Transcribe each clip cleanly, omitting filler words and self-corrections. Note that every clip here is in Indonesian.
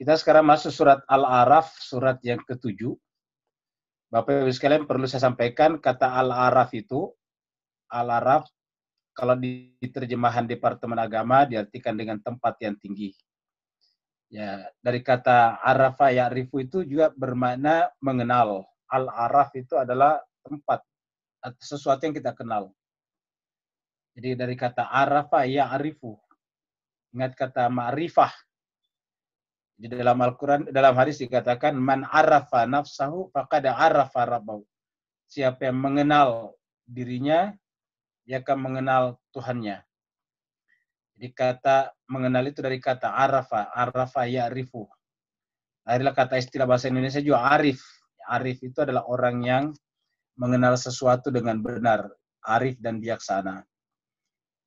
Kita sekarang masuk surat Al-A'raf, surat yang ke-7. Bapak Ibu sekalian, perlu saya sampaikan, kata Al-A'raf itu, Al-A'raf, kalau di terjemahan Departemen Agama, diartikan dengan tempat yang tinggi. Ya, dari kata Arafa ya'rifu itu juga bermakna mengenal. Al-A'raf itu adalah tempat, atau sesuatu yang kita kenal. Jadi dari kata Arafa ya'rifu, ingat kata ma'rifah. Di dalam Al-Quran, dalam hadis dikatakan, man arafa nafsahu faqad arafa rabbahu. Siapa yang mengenal dirinya, dia akan mengenal Tuhannya. Jadi kata mengenal itu dari kata arafa, arafa ya'rifu. Adalah kata istilah bahasa Indonesia juga arif. Arif itu adalah orang yang mengenal sesuatu dengan benar, arif dan bijaksana.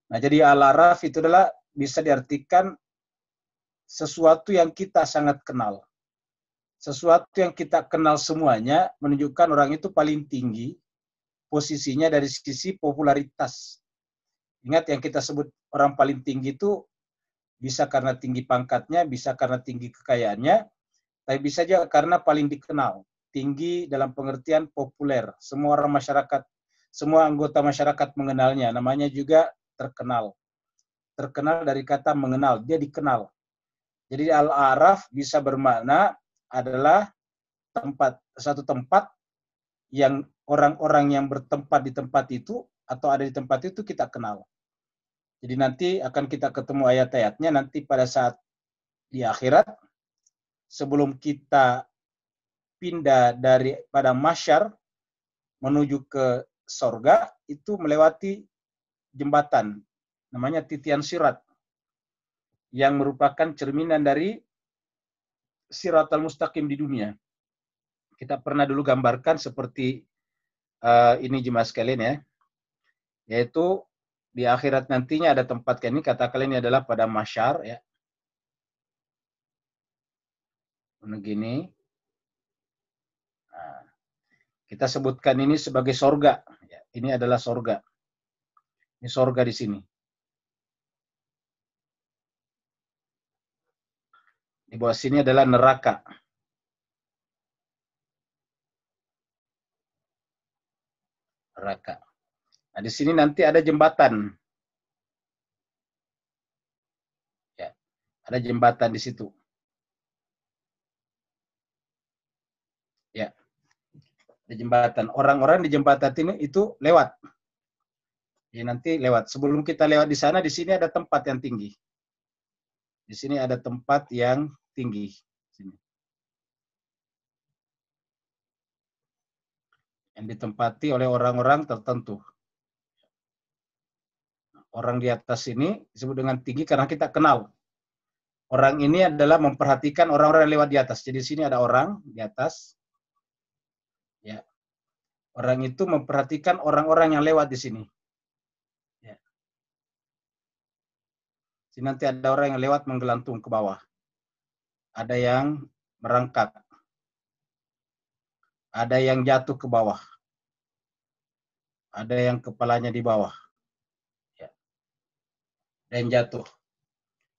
Nah, jadi al-araf itu adalah bisa diartikan sesuatu yang kita sangat kenal. Sesuatu yang kita kenal semuanya menunjukkan orang itu paling tinggi posisinya dari sisi popularitas. Ingat yang kita sebut orang paling tinggi itu bisa karena tinggi pangkatnya, bisa karena tinggi kekayaannya, tapi bisa juga karena paling dikenal. Tinggi dalam pengertian populer. Semua orang masyarakat, semua anggota masyarakat mengenalnya. Namanya juga terkenal. Terkenal dari kata mengenal, dia dikenal. Jadi Al-A'raf bisa bermakna adalah tempat, satu tempat yang orang-orang yang bertempat di tempat itu atau ada di tempat itu kita kenal. Jadi nanti akan kita ketemu ayat-ayatnya nanti pada saat di akhirat, sebelum kita pindah dari pada mahsyar menuju ke sorga, itu melewati jembatan, namanya titian sirat, yang merupakan cerminan dari Siratal Mustaqim di dunia. Kita pernah dulu gambarkan seperti ini jemaah sekalian ya, yaitu di akhirat nantinya ada tempat ini, katakan ini adalah pada mahsyar ya. Begini. Nah, kita sebutkan ini sebagai sorga. Ya, ini adalah sorga. Ini sorga di sini. Di bawah sini adalah neraka. Neraka. Nah, di sini nanti ada jembatan. Ya, ada jembatan di situ. Ya, ada jembatan. Orang-orang di jembatan ini itu lewat. Ya, nanti lewat. Sebelum kita lewat di sana, di sini ada tempat yang tinggi. Di sini ada tempat yang tinggi. Sini. Yang ditempati oleh orang-orang tertentu. Orang di atas ini disebut dengan tinggi karena kita kenal. Orang ini adalah memperhatikan orang-orang yang lewat di atas. Jadi di sini ada orang di atas. Ya. Orang itu memperhatikan orang-orang yang lewat di sini. Ya. Sini nanti ada orang yang lewat menggelantung ke bawah. Ada yang merangkak. Ada yang jatuh ke bawah. Ada yang kepalanya di bawah. Ya. Dan jatuh.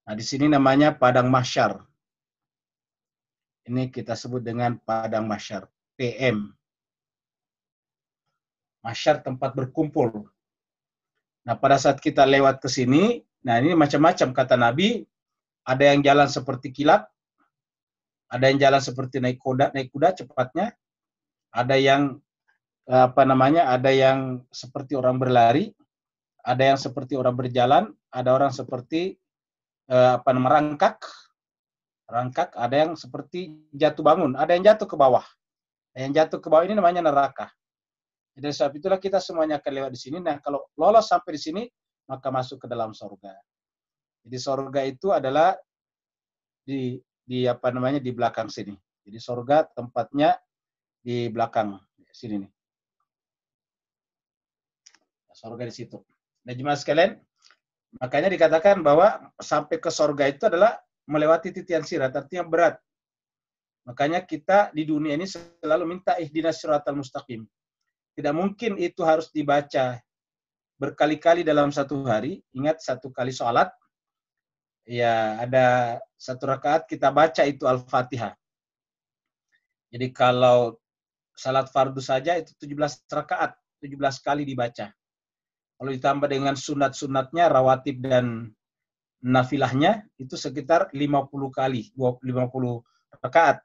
Nah, di sini namanya padang mahsyar. Ini kita sebut dengan padang mahsyar, PM. Mahsyar tempat berkumpul. Nah, pada saat kita lewat ke sini, nah ini macam-macam kata Nabi, ada yang jalan seperti kilat, ada yang jalan seperti naik kuda cepatnya, ada yang ada yang seperti orang berlari, ada yang seperti orang berjalan, ada orang seperti merangkak, ada yang seperti jatuh bangun, ada yang jatuh ke bawah. Yang jatuh ke bawah ini namanya neraka. Jadi sebab itulah kita semuanya akan lewat di sini. Nah, kalau lolos sampai di sini, maka masuk ke dalam surga. Jadi surga itu adalah di belakang sini. Jadi surga tempatnya di belakang sini nih. Surga di situ. Nah, jemaah sekalian, makanya dikatakan bahwa sampai ke surga itu adalah melewati titian sirat, artinya berat. Makanya kita di dunia ini selalu minta ihdinas siratal mustaqim. Tidak mungkin itu harus dibaca berkali-kali dalam satu hari. Ingat, satu kali sholat, ya ada satu rakaat kita baca itu Al-Fatihah. Jadi kalau salat fardu saja itu 17 rakaat, 17 kali dibaca. Kalau ditambah dengan sunat-sunatnya, rawatib dan nafilahnya, itu sekitar 50 kali, 50 rakaat.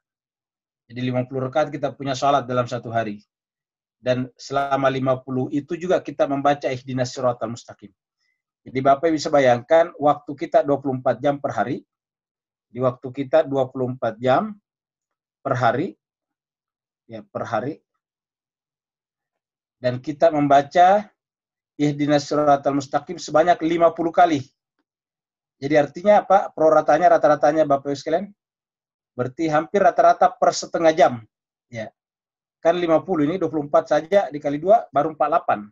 Jadi 50 rakaat kita punya sholat dalam satu hari. Dan selama 50 itu juga kita membaca ihdinas siratal mustaqim. Jadi Bapak bisa bayangkan, waktu kita 24 jam per hari, di waktu kita 24 jam per hari, ya per hari, dan kita membaca ihdinas siratal mustaqim sebanyak 50 kali. Jadi artinya apa? Proratanya, rata-ratanya Bapak Ibu sekalian, berarti hampir rata-rata per setengah jam. Ya. Kan 50 ini 24 saja dikali 2 baru 48.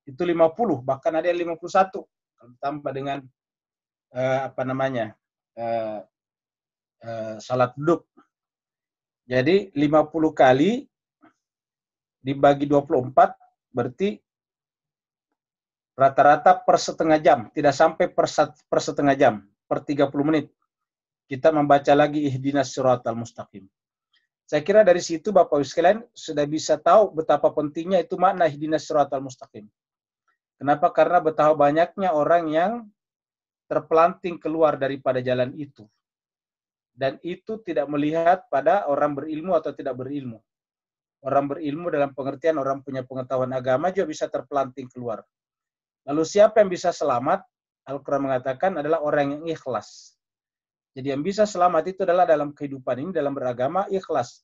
Itu 50, bahkan ada yang 51. Kalau ditambah dengan salat duduk. Jadi 50 kali dibagi 24 berarti rata-rata per setengah jam, tidak sampai per setengah jam, per 30 menit. Kita membaca lagi ihdinas siratal mustaqim. Saya kira dari situ Bapak Ibu sekalian sudah bisa tahu betapa pentingnya itu makna ihdinas siratal mustaqim. Kenapa? Karena betapa banyaknya orang yang terpelanting keluar daripada jalan itu. Dan itu tidak melihat pada orang berilmu atau tidak berilmu. Orang berilmu dalam pengertian orang punya pengetahuan agama juga bisa terpelanting keluar. Lalu siapa yang bisa selamat? Al-Quran mengatakan adalah orang yang ikhlas. Jadi yang bisa selamat itu adalah dalam kehidupan ini, dalam beragama, ikhlas.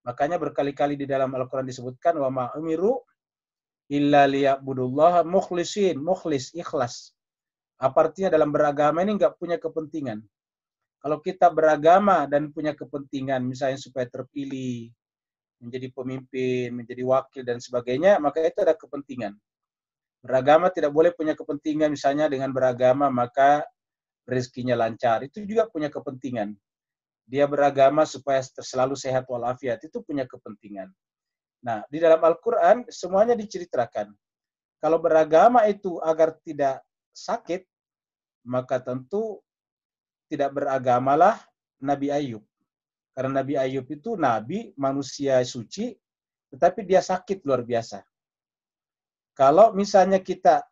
Makanya berkali-kali di dalam Al-Quran disebutkan, wa ma umiru illa liya'budullaha mukhlisin, mukhlis, ikhlas. Apa artinya dalam beragama ini nggak punya kepentingan. Kalau kita beragama dan punya kepentingan, misalnya supaya terpilih, menjadi pemimpin, menjadi wakil, dan sebagainya, maka itu ada kepentingan. Beragama tidak boleh punya kepentingan, misalnya dengan beragama maka rezekinya lancar. Itu juga punya kepentingan. Dia beragama supaya selalu sehat walafiat. Itu punya kepentingan. Nah, di dalam Al-Quran semuanya diceritakan. Kalau beragama itu agar tidak sakit, maka tentu tidak beragamalah Nabi Ayub. Karena Nabi Ayub itu nabi, manusia suci, tetapi dia sakit luar biasa. Kalau misalnya kita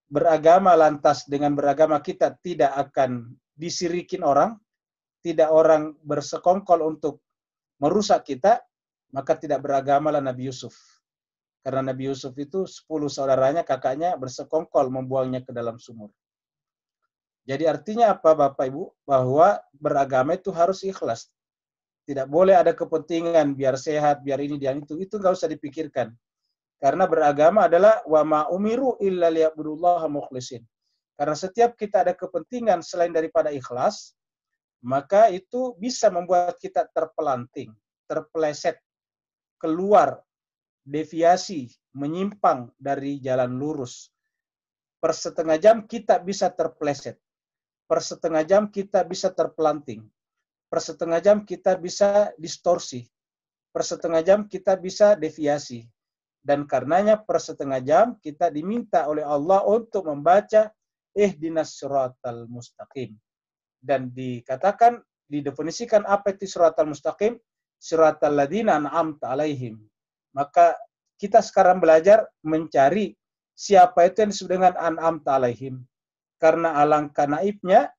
beragama lantas dengan beragama kita tidak akan disirikin orang, tidak orang bersekongkol untuk merusak kita, maka tidak beragamalah Nabi Yusuf. Karena Nabi Yusuf itu 10 saudaranya, kakaknya bersekongkol membuangnya ke dalam sumur. Jadi artinya apa Bapak Ibu? Bahwa beragama itu harus ikhlas. Tidak boleh ada kepentingan biar sehat, biar ini, biar itu. Itu nggak usah dipikirkan. Karena beragama adalah wa ma umiru illa liya'budullaha mukhlisin. Karena setiap kita ada kepentingan selain daripada ikhlas, maka itu bisa membuat kita terpelanting, terpeleset, keluar, deviasi, menyimpang dari jalan lurus. Per setengah jam kita bisa terpeleset. Per setengah jam kita bisa terpelanting. Per setengah jam kita bisa distorsi. Per setengah jam kita bisa deviasi. Dan karenanya per setengah jam kita diminta oleh Allah untuk membaca ihdinas siratal mustaqim. Dan dikatakan, didefinisikan apa itu siratal mustaqim? Siratal ladzina an'amta alaihim. Maka kita sekarang belajar mencari siapa itu yang disebut dengan an'amta alaihim. Karena alangkah naibnya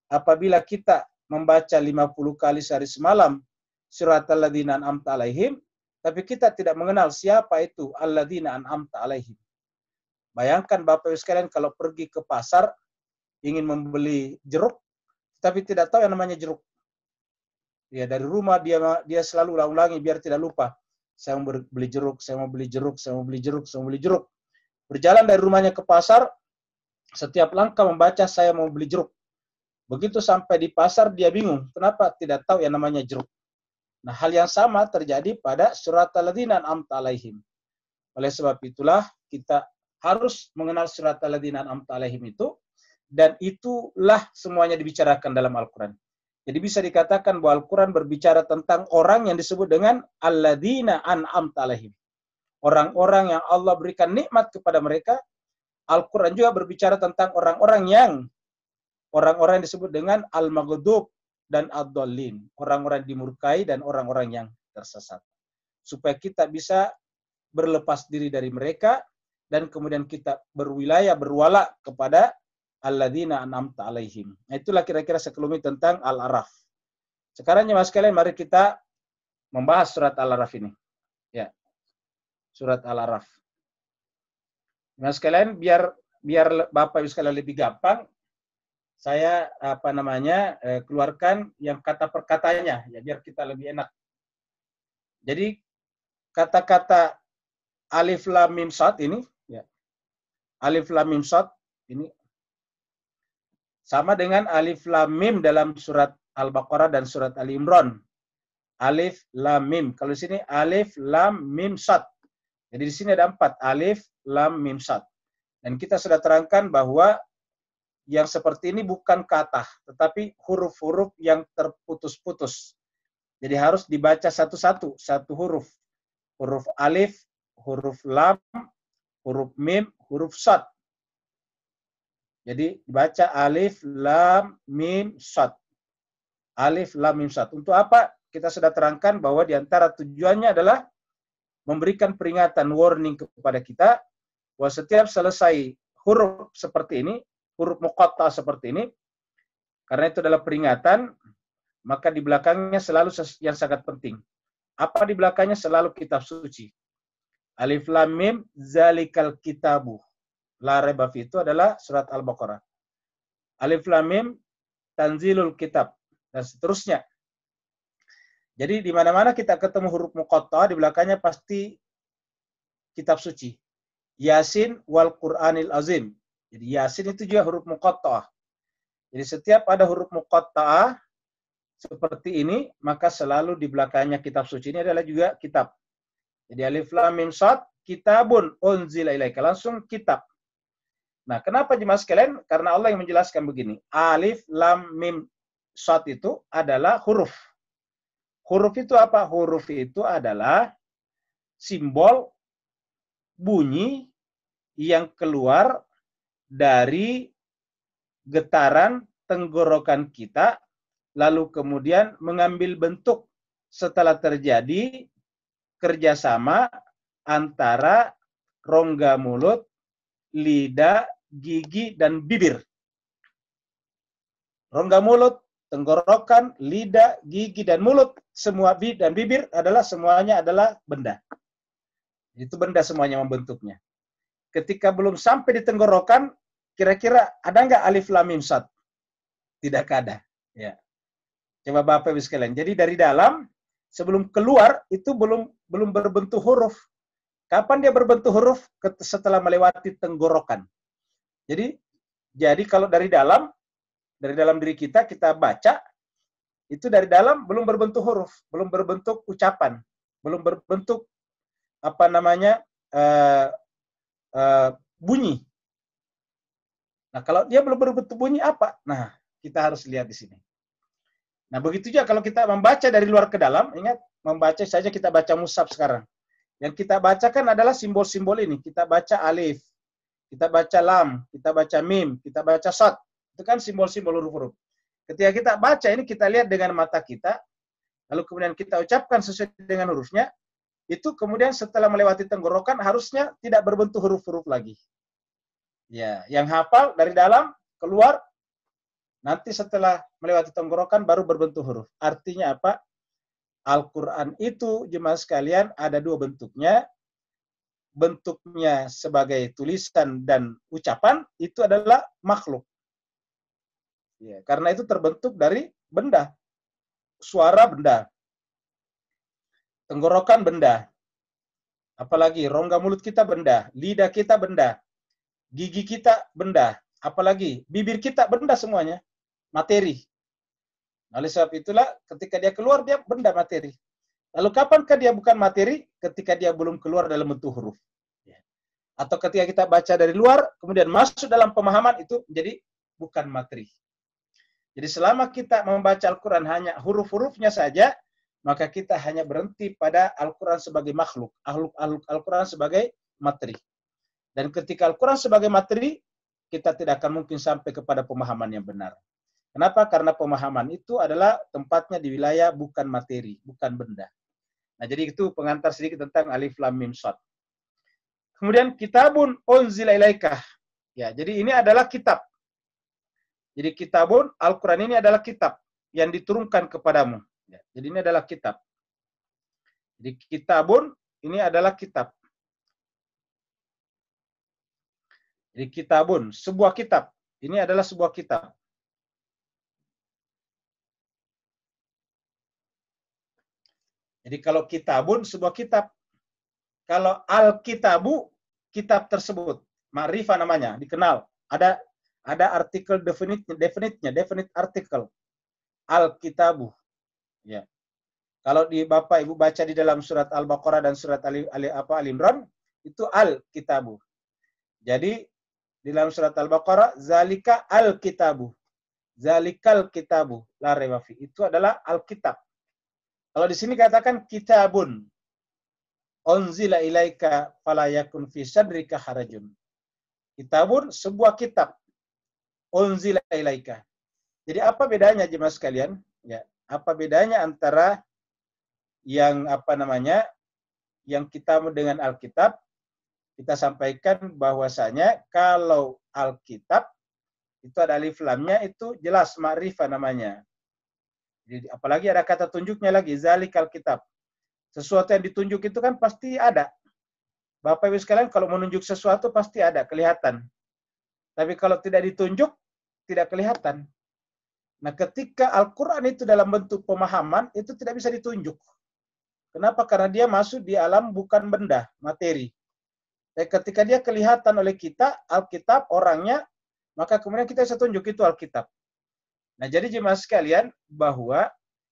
apabila kita membaca 50 kali sehari semalam siratal ladzina an'amta alaihim, tapi kita tidak mengenal siapa itu alladzina an'amta alaihim. Bayangkan Bapak Ibu sekalian kalau pergi ke pasar ingin membeli jeruk, tapi tidak tahu yang namanya jeruk. Ya dari rumah dia selalu ulang-ulangi biar tidak lupa. Saya mau beli jeruk, saya mau beli jeruk, saya mau beli jeruk, saya mau beli jeruk. Berjalan dari rumahnya ke pasar, setiap langkah membaca saya mau beli jeruk. Begitu sampai di pasar dia bingung, kenapa tidak tahu yang namanya jeruk. Nah, hal yang sama terjadi pada siratal ladzina an'amta alaihim. Oleh sebab itulah kita harus mengenal siratal ladzina an'amta alaihim itu, dan itulah semuanya dibicarakan dalam Al-Quran. Jadi bisa dikatakan bahwa Al-Quran berbicara tentang orang yang disebut dengan alladzina an'amta alaihim. orang-orang yang Allah berikan nikmat kepada mereka. Al-Quran juga berbicara tentang orang-orang yang disebut dengan al-maghdub dan ad-dallin, orang-orang dimurkai dan orang-orang yang tersesat. Supaya kita bisa berlepas diri dari mereka dan kemudian kita berwala kepada alladzina an'amta alaihim. Nah, itulah kira-kira sekelumit tentang Al-A'raf. Sekarang jemaah sekalian, mari kita membahas surat Al-A'raf ini. Ya. Surat Al-A'raf. Jemaah sekalian, biar Bapak Ibu sekalian lebih gampang, saya keluarkan yang kata per katanya ya, biar kita lebih enak. Jadi kata-kata alif lam mim shad ini ya. Alif lam mim shad ini sama dengan alif lam mim dalam surat Al-Baqarah dan surat Ali Imran. Alif lam mim. Kalau di sini alif lam mim shad. Jadi di sini ada 4 alif lam mim shad. Dan kita sudah terangkan bahwa yang seperti ini bukan kata, tetapi huruf-huruf yang terputus-putus. Jadi harus dibaca satu-satu, satu huruf. Huruf alif, huruf lam, huruf mim, huruf shad. Jadi dibaca alif, lam, mim, shad. Alif, lam, mim, shad. Untuk apa? Kita sudah terangkan bahwa di antara tujuannya adalah memberikan peringatan, warning kepada kita, bahwa setiap selesai huruf seperti ini, huruf muqatta seperti ini, karena itu adalah peringatan, maka di belakangnya selalu yang sangat penting. Apa di belakangnya? Selalu kitab suci. Alif lam mim zalikal kitabu la raiba fi, itu adalah surat Al-Baqarah. Alif lam mim tanzilul kitab dan seterusnya. Jadi di mana-mana kita ketemu huruf muqatta, di belakangnya pasti kitab suci. Yasin wal Qur'anil azim. Jadi Yasin itu juga huruf muqatta'ah. Jadi setiap ada huruf muqatta'ah seperti ini, maka selalu di belakangnya kitab suci. Ini adalah juga kitab. Jadi alif lam mim shad, kitabun unzila ilaika, langsung kitab. Nah, kenapa jemaah sekalian? Karena Allah yang menjelaskan begini. Alif lam mim shad itu adalah huruf. Huruf itu apa? Huruf itu adalah simbol bunyi yang keluar dari getaran tenggorokan kita, lalu kemudian mengambil bentuk setelah terjadi kerjasama antara rongga mulut, lidah, gigi, dan bibir. Rongga mulut, tenggorokan, lidah, gigi, dan mulut, semua dan bibir semuanya adalah benda. Itu benda semuanya membentuknya. Ketika belum sampai di tenggorokan, kira-kira ada nggak alif lam mim shad? Tidak ada. Ya. Coba Bapak Ibu sekalian. Jadi dari dalam sebelum keluar itu belum berbentuk huruf. Kapan dia berbentuk huruf? Setelah melewati tenggorokan. Jadi kalau dari dalam diri kita baca, itu dari dalam belum berbentuk huruf, belum berbentuk ucapan, belum berbentuk bunyi. Nah, kalau dia belum berbentuk bunyi apa? Nah, kita harus lihat di sini. Nah, begitu juga kalau kita membaca dari luar ke dalam, ingat, membaca saja kita baca mushaf sekarang. Yang kita bacakan adalah simbol-simbol ini. Kita baca alif, kita baca lam, kita baca mim, kita baca shad. Itu kan simbol-simbol huruf-huruf. Ketika kita baca ini, kita lihat dengan mata kita, lalu kemudian kita ucapkan sesuai dengan hurufnya, itu kemudian setelah melewati tenggorokan harusnya tidak berbentuk huruf-huruf lagi. Ya, yang hafal dari dalam keluar, nanti setelah melewati tenggorokan baru berbentuk huruf. Artinya apa? Al-Quran itu, jemaah sekalian, ada dua bentuknya. Bentuknya sebagai tulisan dan ucapan, itu adalah makhluk. Ya, karena itu terbentuk dari benda. Suara benda. Tenggorokan benda. Apalagi rongga mulut kita benda. Lidah kita benda. Gigi kita benda. Apalagi bibir kita benda semuanya. Materi. Oleh sebab itulah ketika dia keluar dia benda materi. Lalu kapankah dia bukan materi? Ketika dia belum keluar dalam bentuk huruf. Atau ketika kita baca dari luar, kemudian masuk dalam pemahaman, itu menjadi bukan materi. Jadi selama kita membaca Al-Quran hanya huruf-hurufnya saja, maka kita hanya berhenti pada Al-Quran sebagai makhluk, Al-Quran sebagai materi. Dan ketika Al-Quran sebagai materi, kita tidak akan mungkin sampai kepada pemahaman yang benar. Kenapa? Karena pemahaman itu adalah tempatnya di wilayah bukan materi, bukan benda. Nah, jadi itu pengantar sedikit tentang Alif Lam Mim Shad. Kemudian kitabun unzila ilaika. Ya, jadi ini adalah kitab. Jadi kitabun, Al-Quran ini adalah kitab yang diturunkan kepadamu. Ya, jadi ini adalah kitab. Jadi kitabun ini adalah kitab. Jadi kitabun, sebuah kitab. Ini adalah sebuah kitab. Jadi kalau kitabun, sebuah kitab. Kalau al-kitabu, kitab tersebut. Ma'rifah namanya, dikenal. Ada artikel definite artikel. Al-kitabu. Ya. Kalau di Bapak Ibu baca di dalam surat Al-Baqarah dan surat Al-Imran, itu al-kitabu. Jadi di dalam surat Al-Baqarah, zalika al-kitabu. Zalikal kitabu. La raiba fi. Itu adalah al-kitab. Kalau di sini katakan kitabun. Unzila ilaika fala yakun fi sadrika harajun. Kitabun, sebuah kitab. Unzila ilaika. Jadi apa bedanya jemaah sekalian? Ya, apa bedanya antara yang yang kitab dengan Alkitab? Kita sampaikan bahwasanya kalau Alkitab itu ada alif lamnya, itu jelas ma'rifah namanya. Jadi, apalagi ada kata tunjuknya lagi, zalikal kitab. Sesuatu yang ditunjuk itu kan pasti ada. Bapak Ibu sekalian, kalau menunjuk sesuatu pasti ada, kelihatan. Tapi kalau tidak ditunjuk, tidak kelihatan. Nah, ketika Al-Quran itu dalam bentuk pemahaman, itu tidak bisa ditunjuk. Kenapa? Karena dia masuk di alam bukan benda, materi. Dan ketika dia kelihatan oleh kita, Alkitab, orangnya, maka kemudian kita bisa tunjuk itu Alkitab. Nah, jadi jemaah sekalian, bahwa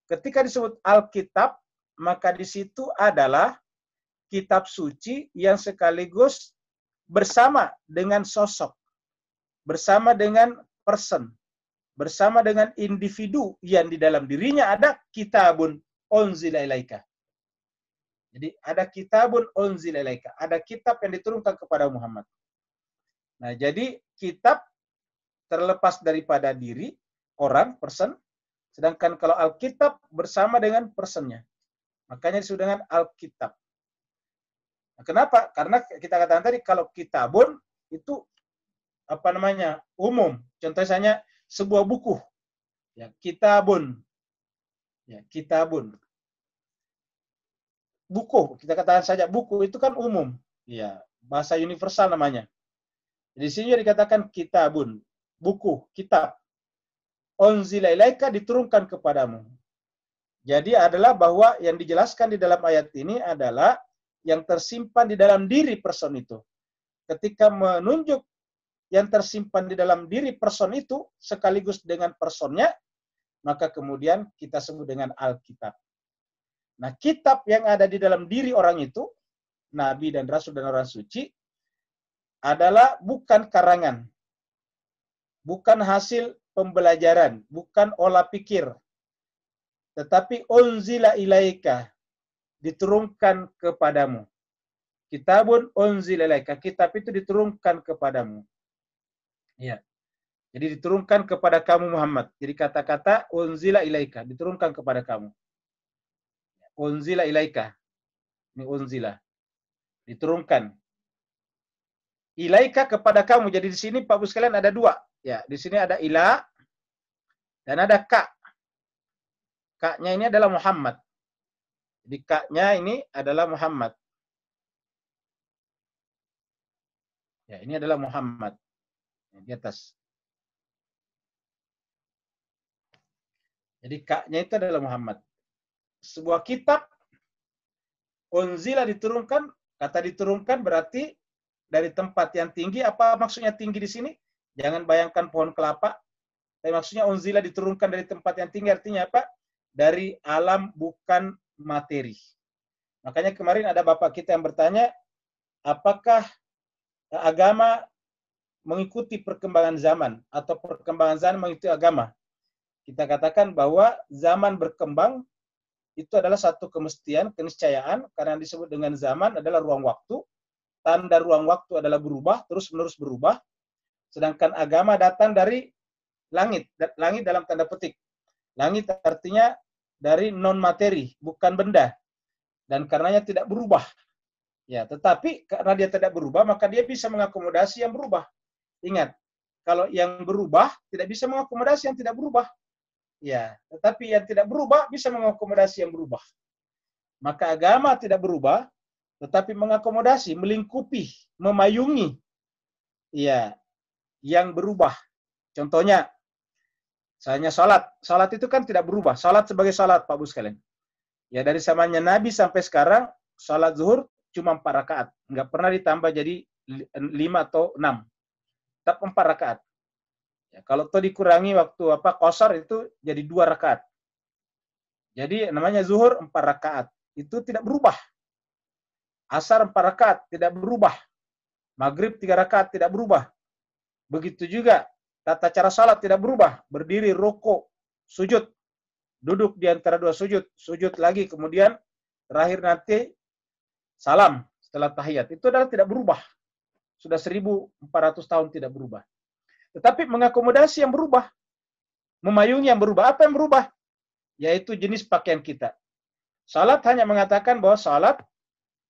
ketika disebut Alkitab, maka di situ adalah kitab suci yang sekaligus bersama dengan sosok, bersama dengan person, bersama dengan individu yang di dalam dirinya ada kitabun unzila ilaika. Jadi ada kitabun unzila ilaika, ada kitab yang diturunkan kepada Muhammad. Nah, jadi kitab terlepas daripada diri, orang, person, sedangkan kalau Alkitab bersama dengan personnya. Makanya disebut dengan Alkitab. Nah, kenapa? Karena kita katakan tadi, kalau kitabun itu umum. Contohnya sebuah buku. Ya, kitabun. Ya, kitabun. Buku, kita katakan saja buku itu kan umum. Ya, bahasa universal namanya. Di sini dikatakan kitabun, buku, kitab. Unzila ilaika, diturunkan kepadamu. Jadi adalah bahwa yang dijelaskan di dalam ayat ini adalah yang tersimpan di dalam diri person itu. Ketika menunjuk yang tersimpan di dalam diri person itu sekaligus dengan personnya, maka kemudian kita sebut dengan Alkitab. Nah, kitab yang ada di dalam diri orang itu, Nabi dan Rasul dan orang suci, adalah bukan karangan, bukan hasil pembelajaran, bukan olah pikir, tetapi unzila ilaika, diturunkan kepadamu. Kitabun unzila ilaika, kitab itu diturunkan kepadamu. Ya. Jadi diturunkan kepada kamu Muhammad. Jadi kata-kata unzila ilaika, diturunkan kepada kamu. Unzila ilaika. Ini unzila. Diturunkan. Ilaika kepada kamu. Jadi di sini Pak Bu sekalian ada dua. Ya, di sini ada ila dan ada ka. Ka-nya ini adalah Muhammad. Jadi ka-nya ini adalah Muhammad. Ya, ini adalah Muhammad. Di atas. Jadi ka-nya itu adalah Muhammad. Sebuah kitab unzila diturunkan, kata diturunkan berarti dari tempat yang tinggi. Apa maksudnya tinggi di sini? Jangan bayangkan pohon kelapa. Tapi maksudnya unzila diturunkan dari tempat yang tinggi, artinya apa? Dari alam bukan materi. Makanya kemarin ada bapak kita yang bertanya, apakah agama mengikuti perkembangan zaman atau perkembangan zaman mengikuti agama? Kita katakan bahwa zaman berkembang itu adalah satu kemestian, keniscayaan, karena yang disebut dengan zaman adalah ruang waktu. Tanda ruang waktu adalah berubah, terus-menerus berubah. Sedangkan agama datang dari langit. Langit dalam tanda petik. Langit artinya dari non-materi, bukan benda. Dan karenanya tidak berubah. Ya, tetapi karena dia tidak berubah, maka dia bisa mengakomodasi yang berubah. Ingat, kalau yang berubah tidak bisa mengakomodasi yang tidak berubah. Ya, tetapi yang tidak berubah bisa mengakomodasi yang berubah. Maka agama tidak berubah, tetapi mengakomodasi, melingkupi, memayungi, ya, yang berubah. Contohnya, misalnya salat. Salat itu kan tidak berubah. Salat sebagai salat, Pak Bu sekalian. Ya, dari zamannya Nabi sampai sekarang, salat zuhur cuma 4 rakaat. Nggak pernah ditambah jadi 5 atau 6. Tetap 4 rakaat. Ya, kalau itu dikurangi waktu qasar itu jadi 2 rakaat. Jadi namanya zuhur 4 rakaat. Itu tidak berubah. Asar 4 rakaat tidak berubah. Maghrib 3 rakaat tidak berubah. Begitu juga tata cara salat tidak berubah. Berdiri, rukuk, sujud. Duduk di antara 2 sujud. Sujud lagi, kemudian terakhir nanti salam setelah tahiyat. Itu adalah tidak berubah. Sudah 1400 tahun tidak berubah. Tetapi mengakomodasi yang berubah. Memayungi yang berubah. Apa yang berubah? Yaitu jenis pakaian kita. Salat hanya mengatakan bahwa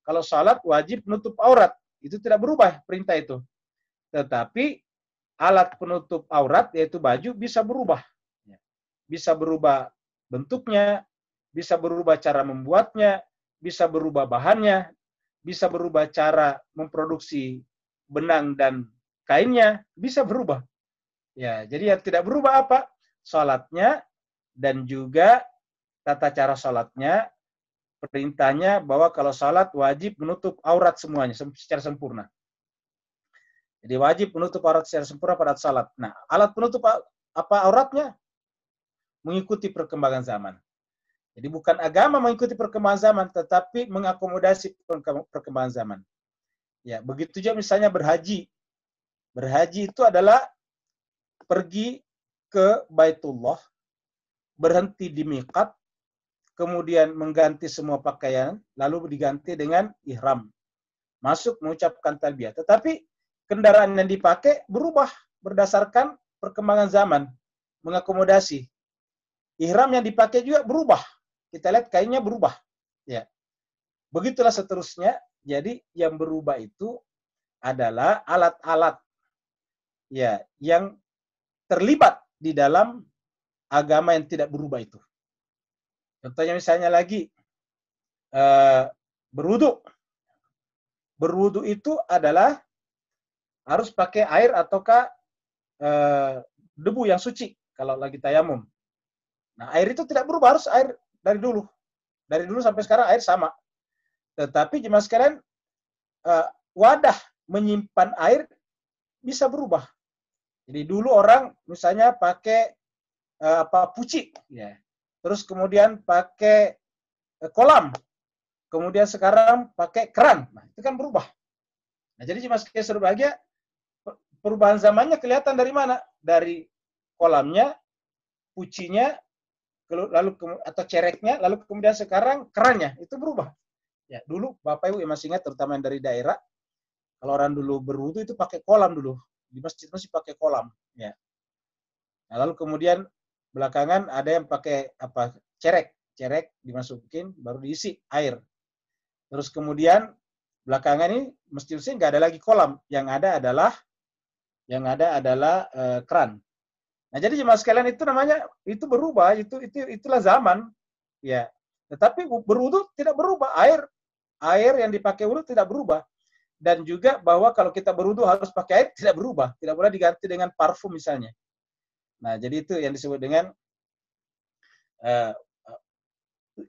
kalau salat wajib menutup aurat. Itu tidak berubah perintah itu. Tetapi alat penutup aurat yaitu baju bisa berubah. Bisa berubah bentuknya, bisa berubah cara membuatnya, bisa berubah bahannya, bisa berubah cara memproduksi benang dan kainnya, bisa berubah. Ya, jadi yang tidak berubah apa? Salatnya dan juga tata cara salatnya. Perintahnya bahwa kalau salat wajib menutup aurat semuanya secara sempurna. Jadi wajib menutup aurat secara sempurna pada salat. Nah, alat penutup apa auratnya? Mengikuti perkembangan zaman. Jadi bukan agama mengikuti perkembangan zaman, tetapi mengakomodasi perkembangan zaman. Ya, begitu juga misalnya berhaji. Berhaji itu adalah pergi ke Baitullah, berhenti di miqat, kemudian mengganti semua pakaian, lalu diganti dengan ihram. Masuk mengucapkan talbiyah. Tetapi kendaraan yang dipakai berubah berdasarkan perkembangan zaman, mengakomodasi. Ihram yang dipakai juga berubah. Kita lihat kainnya berubah. Ya. Begitulah seterusnya. Jadi yang berubah itu adalah alat-alat ya yang terlibat di dalam agama yang tidak berubah itu. Contohnya misalnya lagi berwudu. Berwudu itu adalah harus pakai air ataukah debu yang suci kalau lagi tayamum. Nah, air itu tidak berubah, harus air dari dulu. Dari dulu sampai sekarang air sama. Tetapi jemaah sekalian, wadah menyimpan air bisa berubah. Jadi dulu orang misalnya pakai puci, ya. Terus kemudian pakai kolam, kemudian sekarang pakai keran. Nah, itu kan berubah. Nah, jadi jemaah sekalian berbahagia, perubahan zamannya kelihatan dari mana? Dari kolamnya, pucinya, lalu atau cereknya, lalu kemudian sekarang kerannya, itu berubah. Ya, dulu Bapak Ibu yang masih ingat, terutama yang dari daerah, kalau orang dulu berwudu itu pakai kolam dulu. Di masjid masih pakai kolam. Ya. Nah, lalu kemudian belakangan ada yang pakai cerek dimasukin baru diisi air. Terus kemudian belakangan ini masjid nggak ada lagi kolam, yang ada adalah keran. Nah, jadi jemaah sekalian itu namanya itu berubah, itulah zaman, ya. Tetapi berwudu tidak berubah, air yang dipakai wudu tidak berubah. Dan juga bahwa kalau kita berwudu harus pakai air tidak berubah, tidak boleh diganti dengan parfum misalnya. Nah, jadi itu yang disebut dengan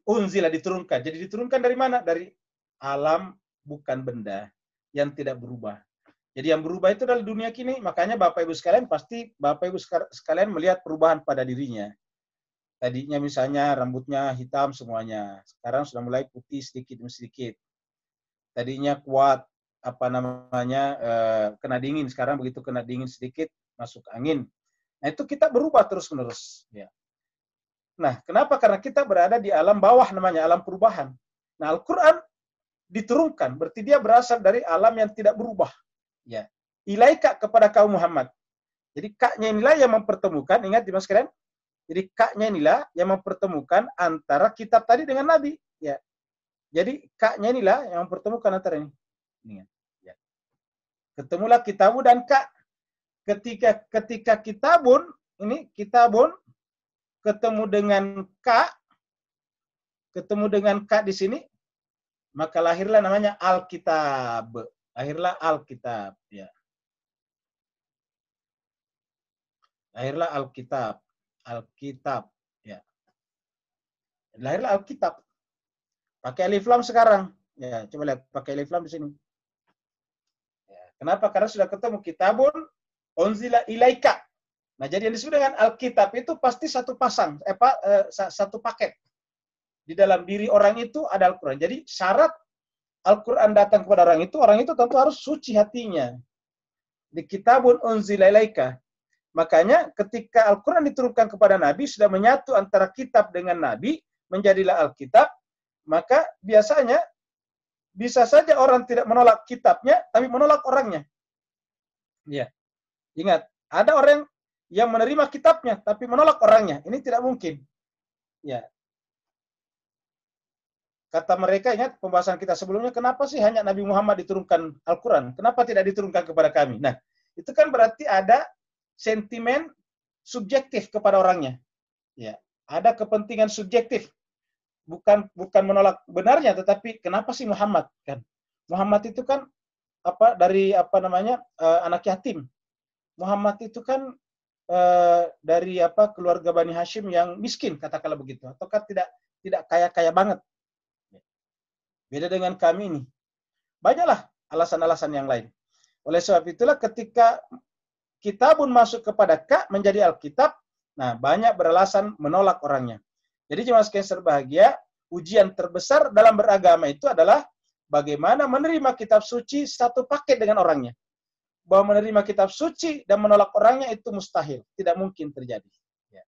unzila, diturunkan. Jadi diturunkan dari mana? Dari alam, bukan benda yang tidak berubah. Jadi yang berubah itu adalah dunia kini. Makanya Bapak Ibu sekalian, pasti Bapak Ibu sekalian melihat perubahan pada dirinya. Tadinya misalnya rambutnya hitam semuanya. Sekarang sudah mulai putih sedikit demi sedikit. Tadinya kuat, kena dingin. Sekarang begitu kena dingin sedikit, masuk angin. Nah, itu kita berubah terus-menerus. Ya. Nah, kenapa? Karena kita berada di alam bawah namanya, alam perubahan. Nah, Al-Quran diturunkan, berarti dia berasal dari alam yang tidak berubah. Ya. Ilaika kepada kaum Muhammad. Jadi kaknya inilah yang mempertemukan, ingat Dimas sekalian? Jadi kaknya inilah yang mempertemukan antara kitab tadi dengan Nabi. Ya. Jadi kaknya inilah yang mempertemukan antara ini. Ya. Ketemulah kitabu dan kak. Ketika kitabun, ini kitabun ketemu dengan kak di sini, maka lahirlah namanya Alkitab. Lahirlah Alkitab. Ya. Lahirlah Alkitab. Alkitab. Ya. Lahirlah Alkitab. Pakai alif lam sekarang. Ya, coba lihat pakai alif lam di sini. Ya. Kenapa? Karena sudah ketemu kitabun unzila ilaika. Nah, jadi yang disebut dengan Alkitab itu pasti satu pasang, satu paket. Di dalam diri orang itu ada Al-Quran. Jadi syarat Al-Quran datang kepada orang itu tentu harus suci hatinya. Di kitabun unzila ilaika. Makanya ketika Al-Quran diturunkan kepada Nabi, sudah menyatu antara kitab dengan Nabi, menjadilah Alkitab, maka biasanya bisa saja orang tidak menolak kitabnya, tapi menolak orangnya. Ya. Ingat, ada orang yang menerima kitabnya, tapi menolak orangnya. Ini tidak mungkin. Ya. Kata mereka, ingat pembahasan kita sebelumnya, kenapa sih hanya Nabi Muhammad diturunkan Al-Quran? Kenapa tidak diturunkan kepada kami? Nah, itu kan berarti ada sentimen subjektif kepada orangnya. Ya. Ada kepentingan subjektif. Bukan menolak benarnya, tetapi kenapa sih Muhammad? Kan? Muhammad itu kan anak yatim. Muhammad itu kan dari keluarga Bani Hashim yang miskin, katakanlah begitu, ataukah tidak kaya banget. Beda dengan kami ini. Banyaklah alasan-alasan yang lain. Oleh sebab itulah ketika kitabun masuk kepada Ka menjadi Alkitab, nah banyak beralasan menolak orangnya. Jadi jemaah sekalian berbahagia, ujian terbesar dalam beragama itu adalah bagaimana menerima kitab suci satu paket dengan orangnya. Bahwa menerima kitab suci dan menolak orangnya itu mustahil, tidak mungkin terjadi. Ya.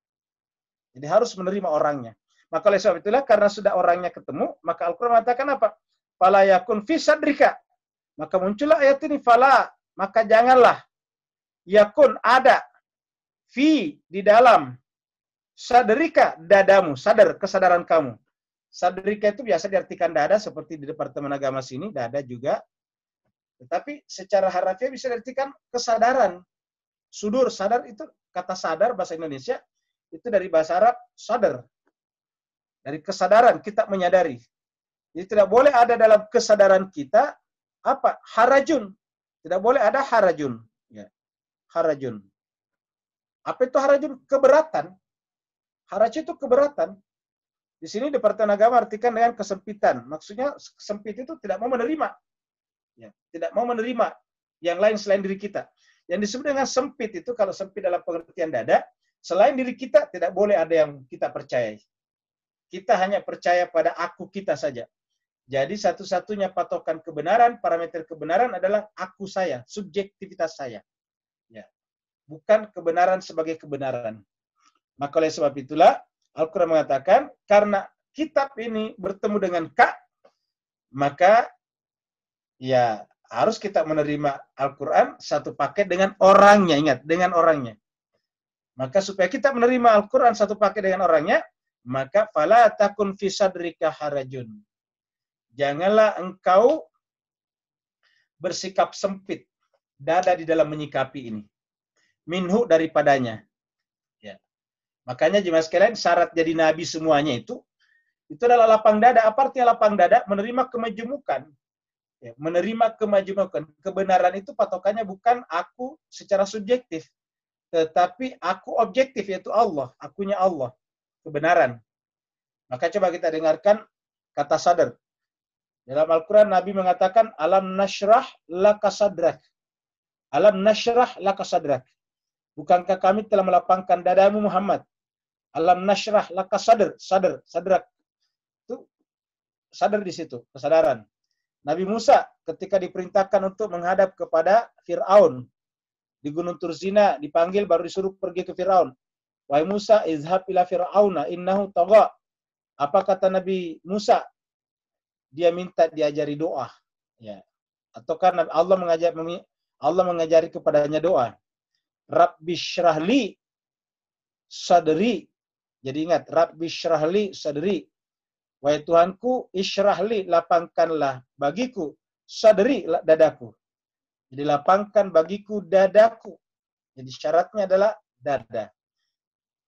Jadi harus menerima orangnya. Maka oleh sebab itulah karena sudah orangnya ketemu, maka Al-Quran mengatakan apa? Fala yakun fi sadrika. Maka muncullah ayat ini, fala, maka janganlah yakun ada fi di dalam sadrika dadamu, sadar kesadaran kamu. Sadrika itu biasa diartikan dada seperti di Departemen Agama sini, dada juga. Tetapi secara harafiah bisa diartikan kesadaran. Sudur, sadar itu kata sadar bahasa Indonesia itu dari bahasa Arab sadar. Dari kesadaran kita menyadari. Jadi tidak boleh ada dalam kesadaran kita harajun. Tidak boleh ada harajun. Ya. Harajun. Apa itu harajun? Keberatan. Haraj itu keberatan. Di sini Departemen Agama artikan dengan kesempitan. Maksudnya sempit itu tidak mau menerima. Ya. Tidak mau menerima yang lain selain diri kita. Yang disebut dengan sempit itu kalau sempit dalam pengertian dada, selain diri kita tidak boleh ada yang kita percayai. Kita hanya percaya pada aku kita saja. Jadi satu-satunya patokan kebenaran, parameter kebenaran adalah aku saya, subjektivitas saya. Ya. Bukan kebenaran sebagai kebenaran. Maka oleh sebab itulah Al-Quran mengatakan, karena kitab ini bertemu dengan Ka, maka ya harus kita menerima Al-Quran satu paket dengan orangnya. Ingat, dengan orangnya. Maka supaya kita menerima Al-Quran satu paket dengan orangnya, maka fala takun fi sadrika harajun. Janganlah engkau bersikap sempit dada di dalam menyikapi ini. Minhu daripadanya. Ya. Makanya jemaah sekalian syarat jadi nabi semuanya itu adalah lapang dada. Apa artinya lapang dada? Menerima kemajemukan. Ya, menerima kemajemukan. Kebenaran itu patokannya bukan aku secara subjektif, tetapi aku objektif, yaitu Allah. Akunya Allah. Kebenaran. Maka coba kita dengarkan kata sadar. Dalam Al-Quran Nabi mengatakan, alam nashrah laka sadrak. Alam nashrah laka sadrak. Bukankah kami telah melapangkan dadamu Muhammad? Alam nashrah laka sadrak. Itu sadar di situ, kesadaran. Nabi Musa ketika diperintahkan untuk menghadap kepada Fir'aun di Gunung Turzina, dipanggil baru disuruh pergi ke Fir'aun. Wahai Musa, izhab ila fir'auna innahu tagha. Apa kata Nabi Musa? Dia minta diajari doa. Ya. Atau karena Allah mengajari kepadanya doa. Rabbi syrahli sadri. Jadi ingat, Rabbi syrahli sadri. Wahai Tuhanku, isyrahli, lapangkanlah bagiku sadri, dadaku. Jadi lapangkan bagiku dadaku. Jadi syaratnya adalah dada.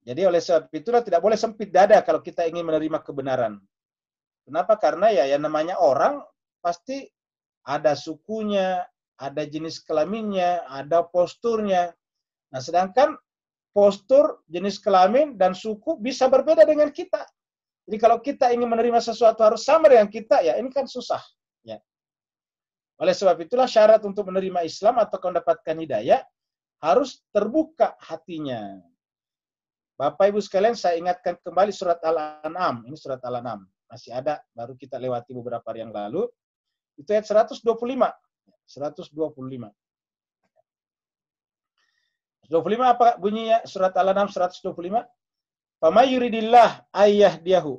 Jadi oleh sebab itulah tidak boleh sempit dada kalau kita ingin menerima kebenaran. Kenapa? Karena ya yang namanya orang pasti ada sukunya, ada jenis kelaminnya, ada posturnya. Nah, sedangkan postur, jenis kelamin, dan suku bisa berbeda dengan kita. Jadi kalau kita ingin menerima sesuatu harus sama dengan kita, ya ini kan susah. Ya. Oleh sebab itulah syarat untuk menerima Islam atau mendapatkan hidayah harus terbuka hatinya. Bapak Ibu sekalian, saya ingatkan kembali surat Al-An'am. Ini surat Al-An'am. Masih ada, baru kita lewati beberapa hari yang lalu. Itu ayat 125. 125. 125 apa bunyinya? Surat Al-An'am 125. Famay yuridillah ayyahdiyahu.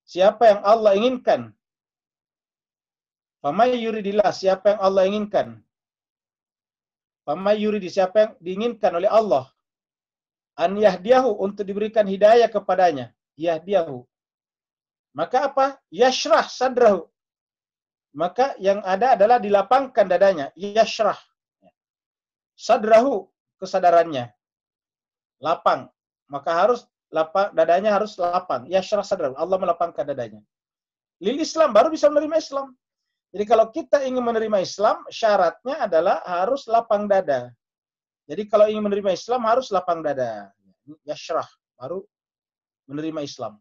Siapa yang Allah inginkan. Famay yuridillah, siapa yang Allah inginkan. Famay yuridi, siapa yang diinginkan oleh Allah. An yahdiyahu, untuk diberikan hidayah kepadanya. Yahdiyahu. Maka apa? Yashrah sadrahu. Maka yang ada adalah dilapangkan dadanya. Yashrah. Sadrahu, kesadarannya. Lapang. Maka harus lapang, dadanya harus lapang. Yashrah sadrahu. Allah melapangkan dadanya. Lil Islam, baru bisa menerima Islam. Jadi kalau kita ingin menerima Islam, syaratnya adalah harus lapang dada. Jadi kalau ingin menerima Islam, harus lapang dada. Yashrah, baru menerima Islam.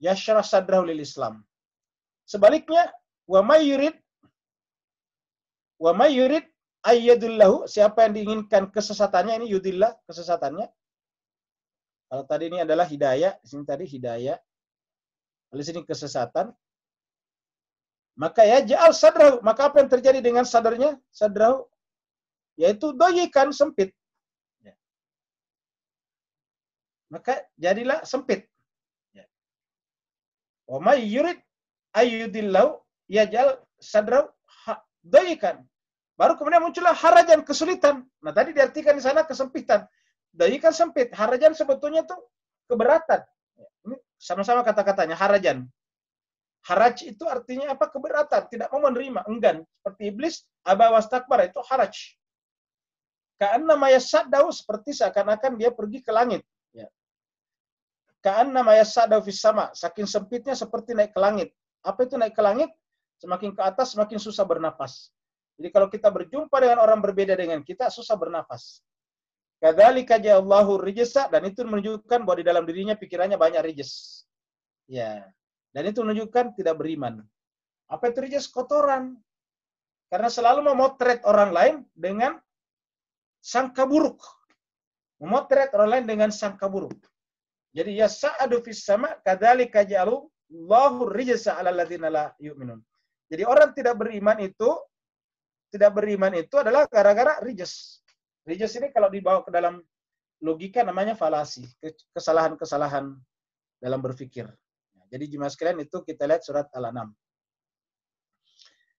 Yashrah sadrahu lil Islam. Sebaliknya, wa may yurid ayyadullahu, siapa yang diinginkan kesesatannya, ini yudillah, kesesatannya. Kalau tadi ini adalah hidayah, di sini tadi hidayah. Di sini kesesatan. Maka ya ja'al sadrahu, maka apa yang terjadi dengan sadarnya? Sadrahu, yaitu doyikan, sempit. Ya. Maka jadilah sempit. Ya. Wa may yurid ayyudillahu yaj'al sadrahu doyikan. Baru kemudian muncullah harajan, kesulitan. Nah tadi diartikan di sana kesempitan. Doyikan sempit, harajan sebetulnya itu keberatan. Ini sama-sama kata-katanya, harajan. Haraj itu artinya apa? Keberatan, tidak mau menerima, enggan. Seperti iblis, aba wastakbar, itu haraj. Ka'anna ma yasaddahu, seperti seakan-akan dia pergi ke langit. Ya. Ka'anna ma yasaddahu fis sama, saking sempitnya seperti naik ke langit. Apa itu naik ke langit? Semakin ke atas, semakin susah bernapas. Jadi kalau kita berjumpa dengan orang berbeda dengan kita, susah bernapas. Kadzalika ja'allahu rijsa, dan itu menunjukkan bahwa di dalam dirinya pikirannya banyak rijs. Ya. Dan itu menunjukkan tidak beriman. Apa itu rijs? Kotoran. Karena selalu memotret orang lain dengan sangka buruk. Memotret orang lain dengan sangka buruk. Jadi yas'adu fis sama kadzalika ja'alullahu rijsa 'alal ladzina la yu'minun. Jadi orang tidak beriman itu adalah gara-gara rijs. Rijs ini kalau dibawa ke dalam logika namanya falasi, kesalahan-kesalahan dalam berpikir. Jadi jemaah sekalian, itu kita lihat surat Al-An'am.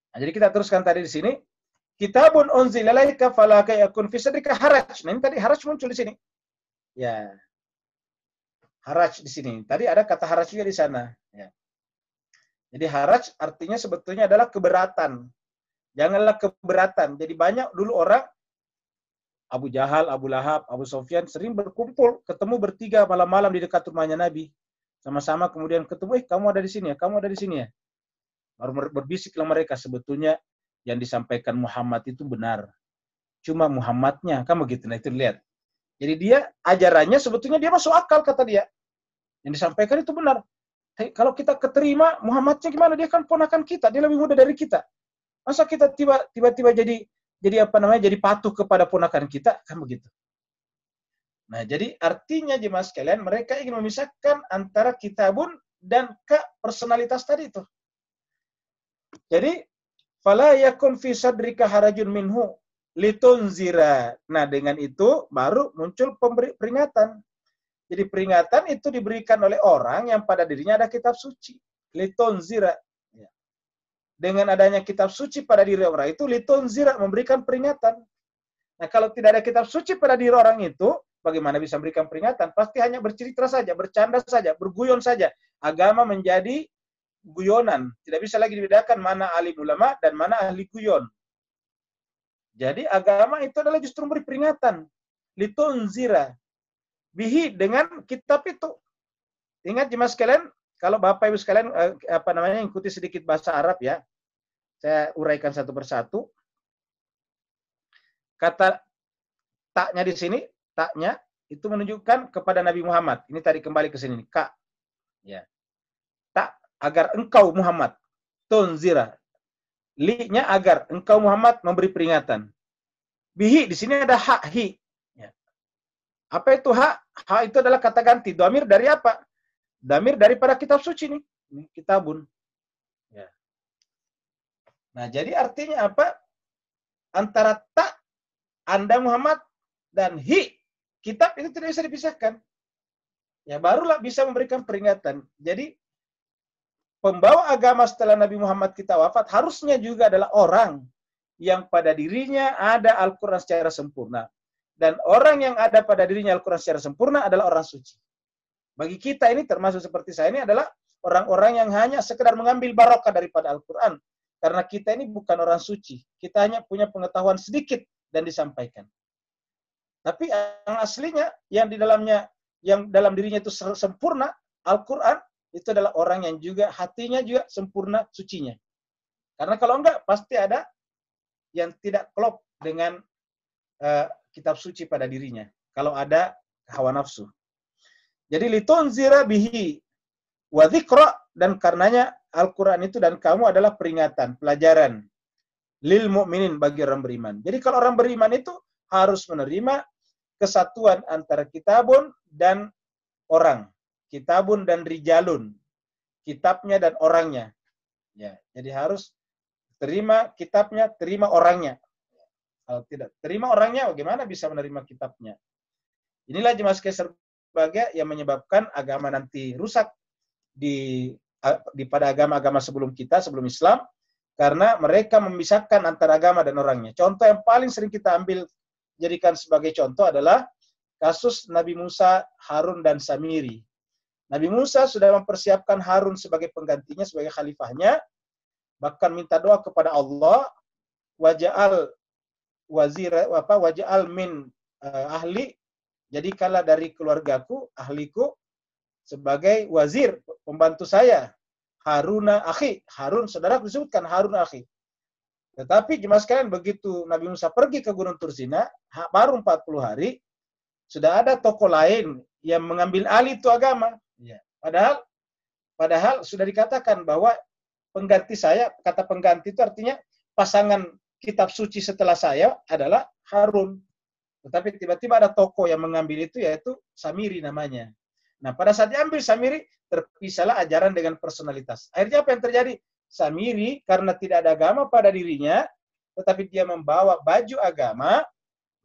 Nah, jadi kita teruskan tadi di sini. Kitabun unzila ilaika fala yakun fi sadrika haraj. Nah, ini tadi haraj muncul di sini. Ya. Haraj di sini. Tadi ada kata haraj juga di sana. Ya. Jadi haraj artinya sebetulnya adalah keberatan. Janganlah keberatan. Jadi banyak dulu orang, Abu Jahal, Abu Lahab, Abu Sufyan sering berkumpul, ketemu bertiga malam-malam di dekat rumahnya Nabi. Sama-sama kemudian ketemu, kamu ada di sini ya, kamu ada di sini ya. Baru berbisiklah mereka, sebetulnya yang disampaikan Muhammad itu benar. Cuma Muhammadnya, kan begitu. Nah itu lihat. Jadi dia, ajarannya sebetulnya dia masuk akal, kata dia. Yang disampaikan itu benar. Kalau kita keterima, Muhammadnya gimana? Dia kan ponakan kita, dia lebih muda dari kita. Masa kita tiba-tiba jadi apa namanya, jadi patuh kepada ponakan kita, kan begitu. Nah, jadi artinya jemaah sekalian, mereka ingin memisahkan antara kitabun dan personalitas tadi itu. Jadi, fala yakun fi sadrika harajun minhu. litunzira. Nah, dengan itu baru muncul peringatan. Jadi peringatan itu diberikan oleh orang yang pada dirinya ada kitab suci. Litunzira. Dengan adanya kitab suci pada diri orang itu, litunzira, memberikan peringatan. Nah, kalau tidak ada kitab suci pada diri orang itu, bagaimana bisa memberikan peringatan? Pasti hanya bercerita saja, bercanda saja, berguyon saja. Agama menjadi guyonan. Tidak bisa lagi dibedakan mana alim ulama dan mana ahli guyon. Jadi agama itu adalah justru memberi peringatan. Litunzira. Bihi, dengan kitab itu. Ingat jemaah sekalian, kalau Bapak Ibu sekalian ikuti sedikit bahasa Arab ya. Saya uraikan satu persatu. Kata taknya di sini, taknya itu menunjukkan kepada Nabi Muhammad. Ini tadi kembali ke sini, ka. Ya. Tak, agar engkau Muhammad. Tunzira. Li-nya agar engkau Muhammad memberi peringatan. Bihi, di sini ada hak hi. Ya. Apa itu hak? Hak itu adalah kata ganti. Dhamir dari apa? Dhamir daripada kitab suci nih. Ini kitabun. Ya. Nah, jadi artinya apa? Antara tak, Anda Muhammad, dan hi, kitab itu tidak bisa dipisahkan. Ya, barulah bisa memberikan peringatan. Jadi, pembawa agama setelah Nabi Muhammad kita wafat harusnya juga adalah orang yang pada dirinya ada Al-Quran secara sempurna. Dan orang yang ada pada dirinya Al-Quran secara sempurna adalah orang suci. Bagi kita ini termasuk seperti saya ini adalah orang-orang yang hanya sekedar mengambil barokah daripada Al-Quran. Karena kita ini bukan orang suci. Kita hanya punya pengetahuan sedikit dan disampaikan. Tapi yang aslinya, yang di dalamnya, yang dalam dirinya itu sempurna, Al-Quran, itu adalah orang yang juga hatinya juga sempurna sucinya. Karena kalau enggak, pasti ada yang tidak klop dengan kitab suci pada dirinya. Kalau ada hawa nafsu. Jadi litunzira bihi wa dzikra, dan karenanya Al-Quran itu dan kamu adalah peringatan, pelajaran lil mu'minin, bagi orang beriman. Jadi kalau orang beriman itu harus menerima kesatuan antara kitabun dan orang. Kitabun dan rijalun. Kitabnya dan orangnya. Ya, jadi harus terima kitabnya, terima orangnya. Kalau tidak terima orangnya, bagaimana bisa menerima kitabnya? Inilah jemaah sekalian sebagai yang menyebabkan agama nanti rusak di pada agama-agama sebelum kita, sebelum Islam, karena mereka memisahkan antara agama dan orangnya. Contoh yang paling sering kita ambil jadikan sebagai contoh adalah kasus Nabi Musa, Harun, dan Samiri. Nabi Musa sudah mempersiapkan Harun sebagai penggantinya, sebagai khalifahnya, bahkan minta doa kepada Allah, waja'al waja'al min ahli, jadikanlah dari keluargaku, ahliku, sebagai wazir, pembantu saya. Haruna akhi, Harun saudaraku, disebutkan Harun akhi. Tetapi jemaah sekalian, begitu Nabi Musa pergi ke Gunung Tursina, baru 40 hari, sudah ada tokoh lain yang mengambil alih itu agama. Ya. Padahal sudah dikatakan bahwa pengganti saya, kata pengganti itu artinya pasangan kitab suci setelah saya adalah Harun. Tetapi tiba-tiba ada tokoh yang mengambil itu, yaitu Samiri namanya. Nah, pada saat diambil Samiri, terpisahlah ajaran dengan personalitas. Akhirnya apa yang terjadi? Samiri, karena tidak ada agama pada dirinya, tetapi dia membawa baju agama,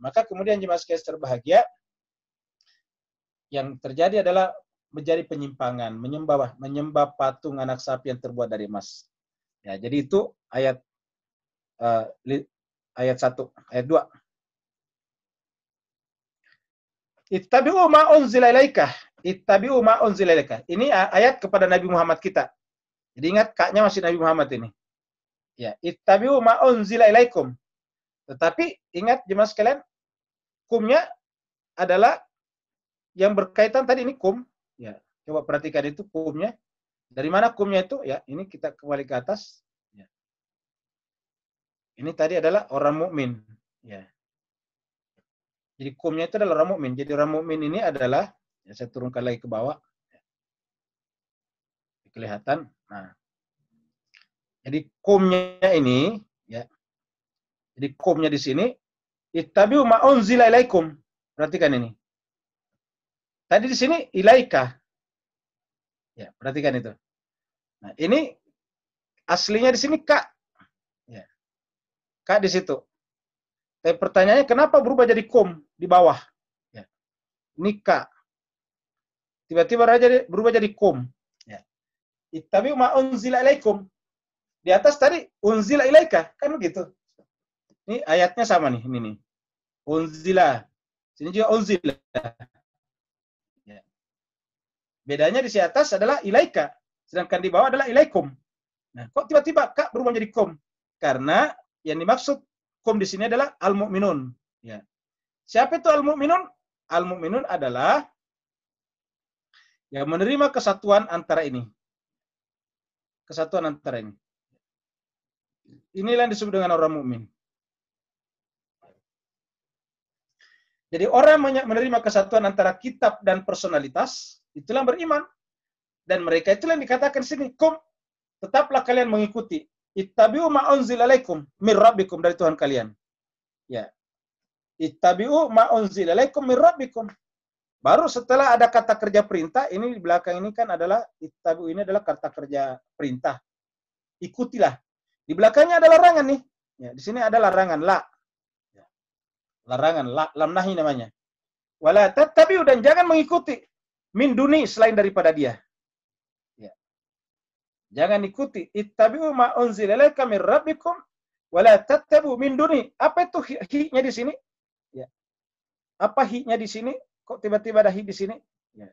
maka kemudian jemaah sekalian terbahagia, yang terjadi adalah menjadi penyimpangan, menyembah patung anak sapi yang terbuat dari emas. Ya, jadi itu ayat 1, ayat 2. Ittabi'u ma unzila ilaika. Ittabi'u ma unzila ilaika. Ini ayat kepada Nabi Muhammad kita. Jadi ingat, kaknya masih Nabi Muhammad ini. Ya, ittabi'u ma unzila ilaikum. Tetapi ingat jemaah sekalian, kumnya adalah yang berkaitan tadi ini kum. Ya, coba perhatikan itu kumnya. Dari mana kumnya itu? Ya, ini kita kembali ke atas. Ya. Ini tadi adalah orang mukmin. Ya. Jadi kumnya itu adalah orang mukmin. Jadi orang mukmin ini adalah, ya, saya turunkan lagi ke bawah. Kelihatan. Nah. Jadi kumnya ini, ya. Jadi kumnya di sini, ittabi'u ma unzila ilaikum. Perhatikan ini. Tadi di sini ilaika. Ya, perhatikan itu. Nah, ini aslinya di sini ka. Ya. Ka di situ. Tapi pertanyaannya kenapa berubah jadi kom di bawah? Ya. Nikah. Tiba-tiba berubah jadi kom. Ya. Ittabi'u ma unzila ilaikum. Di atas tadi unzila ilaika, kan begitu. Ini ayatnya sama nih, ini nih. Unzila. Sini juga unzila. Ya. Bedanya di atas adalah ilaika, sedangkan di bawah adalah ilaikum. Nah, kok tiba-tiba kak berubah jadi kom? Karena yang dimaksud kom di sini adalah al-mu'minun. Ya. Siapa itu al-mu'minun? Al-mu'minun adalah yang menerima kesatuan antara ini. Kesatuan antara ini. Inilah yang disebut dengan orang mukmin. Jadi orang menerima kesatuan antara kitab dan personalitas, itulah beriman. Dan mereka itulah yang dikatakan sini, kum, tetaplah kalian mengikuti. Ittabi'u ma unzila alaikum mir rabbikum, dari Tuhan kalian. Ya. Ittabi'u ma unzila alaikum mir rabbikum. Baru setelah ada kata kerja perintah, ini di belakang ini kan adalah ittabi'u, ini adalah kata kerja perintah. Ikutilah. Di belakangnya ada larangan nih. Ya, di sini ada larangan la. Ya. Larangan la, lam nahi namanya. Wala tattabi'u, dan jangan mengikuti min duni, selain daripada dia. Ya. Jangan ikuti. Ittabi'u ma unzila ilaika mir rabbikum wala tattabi'u min duni. Apa itu hi-nya di sini? Ya. Apa hi-nya di sini? Kok tiba-tiba ada hi di sini? Ya.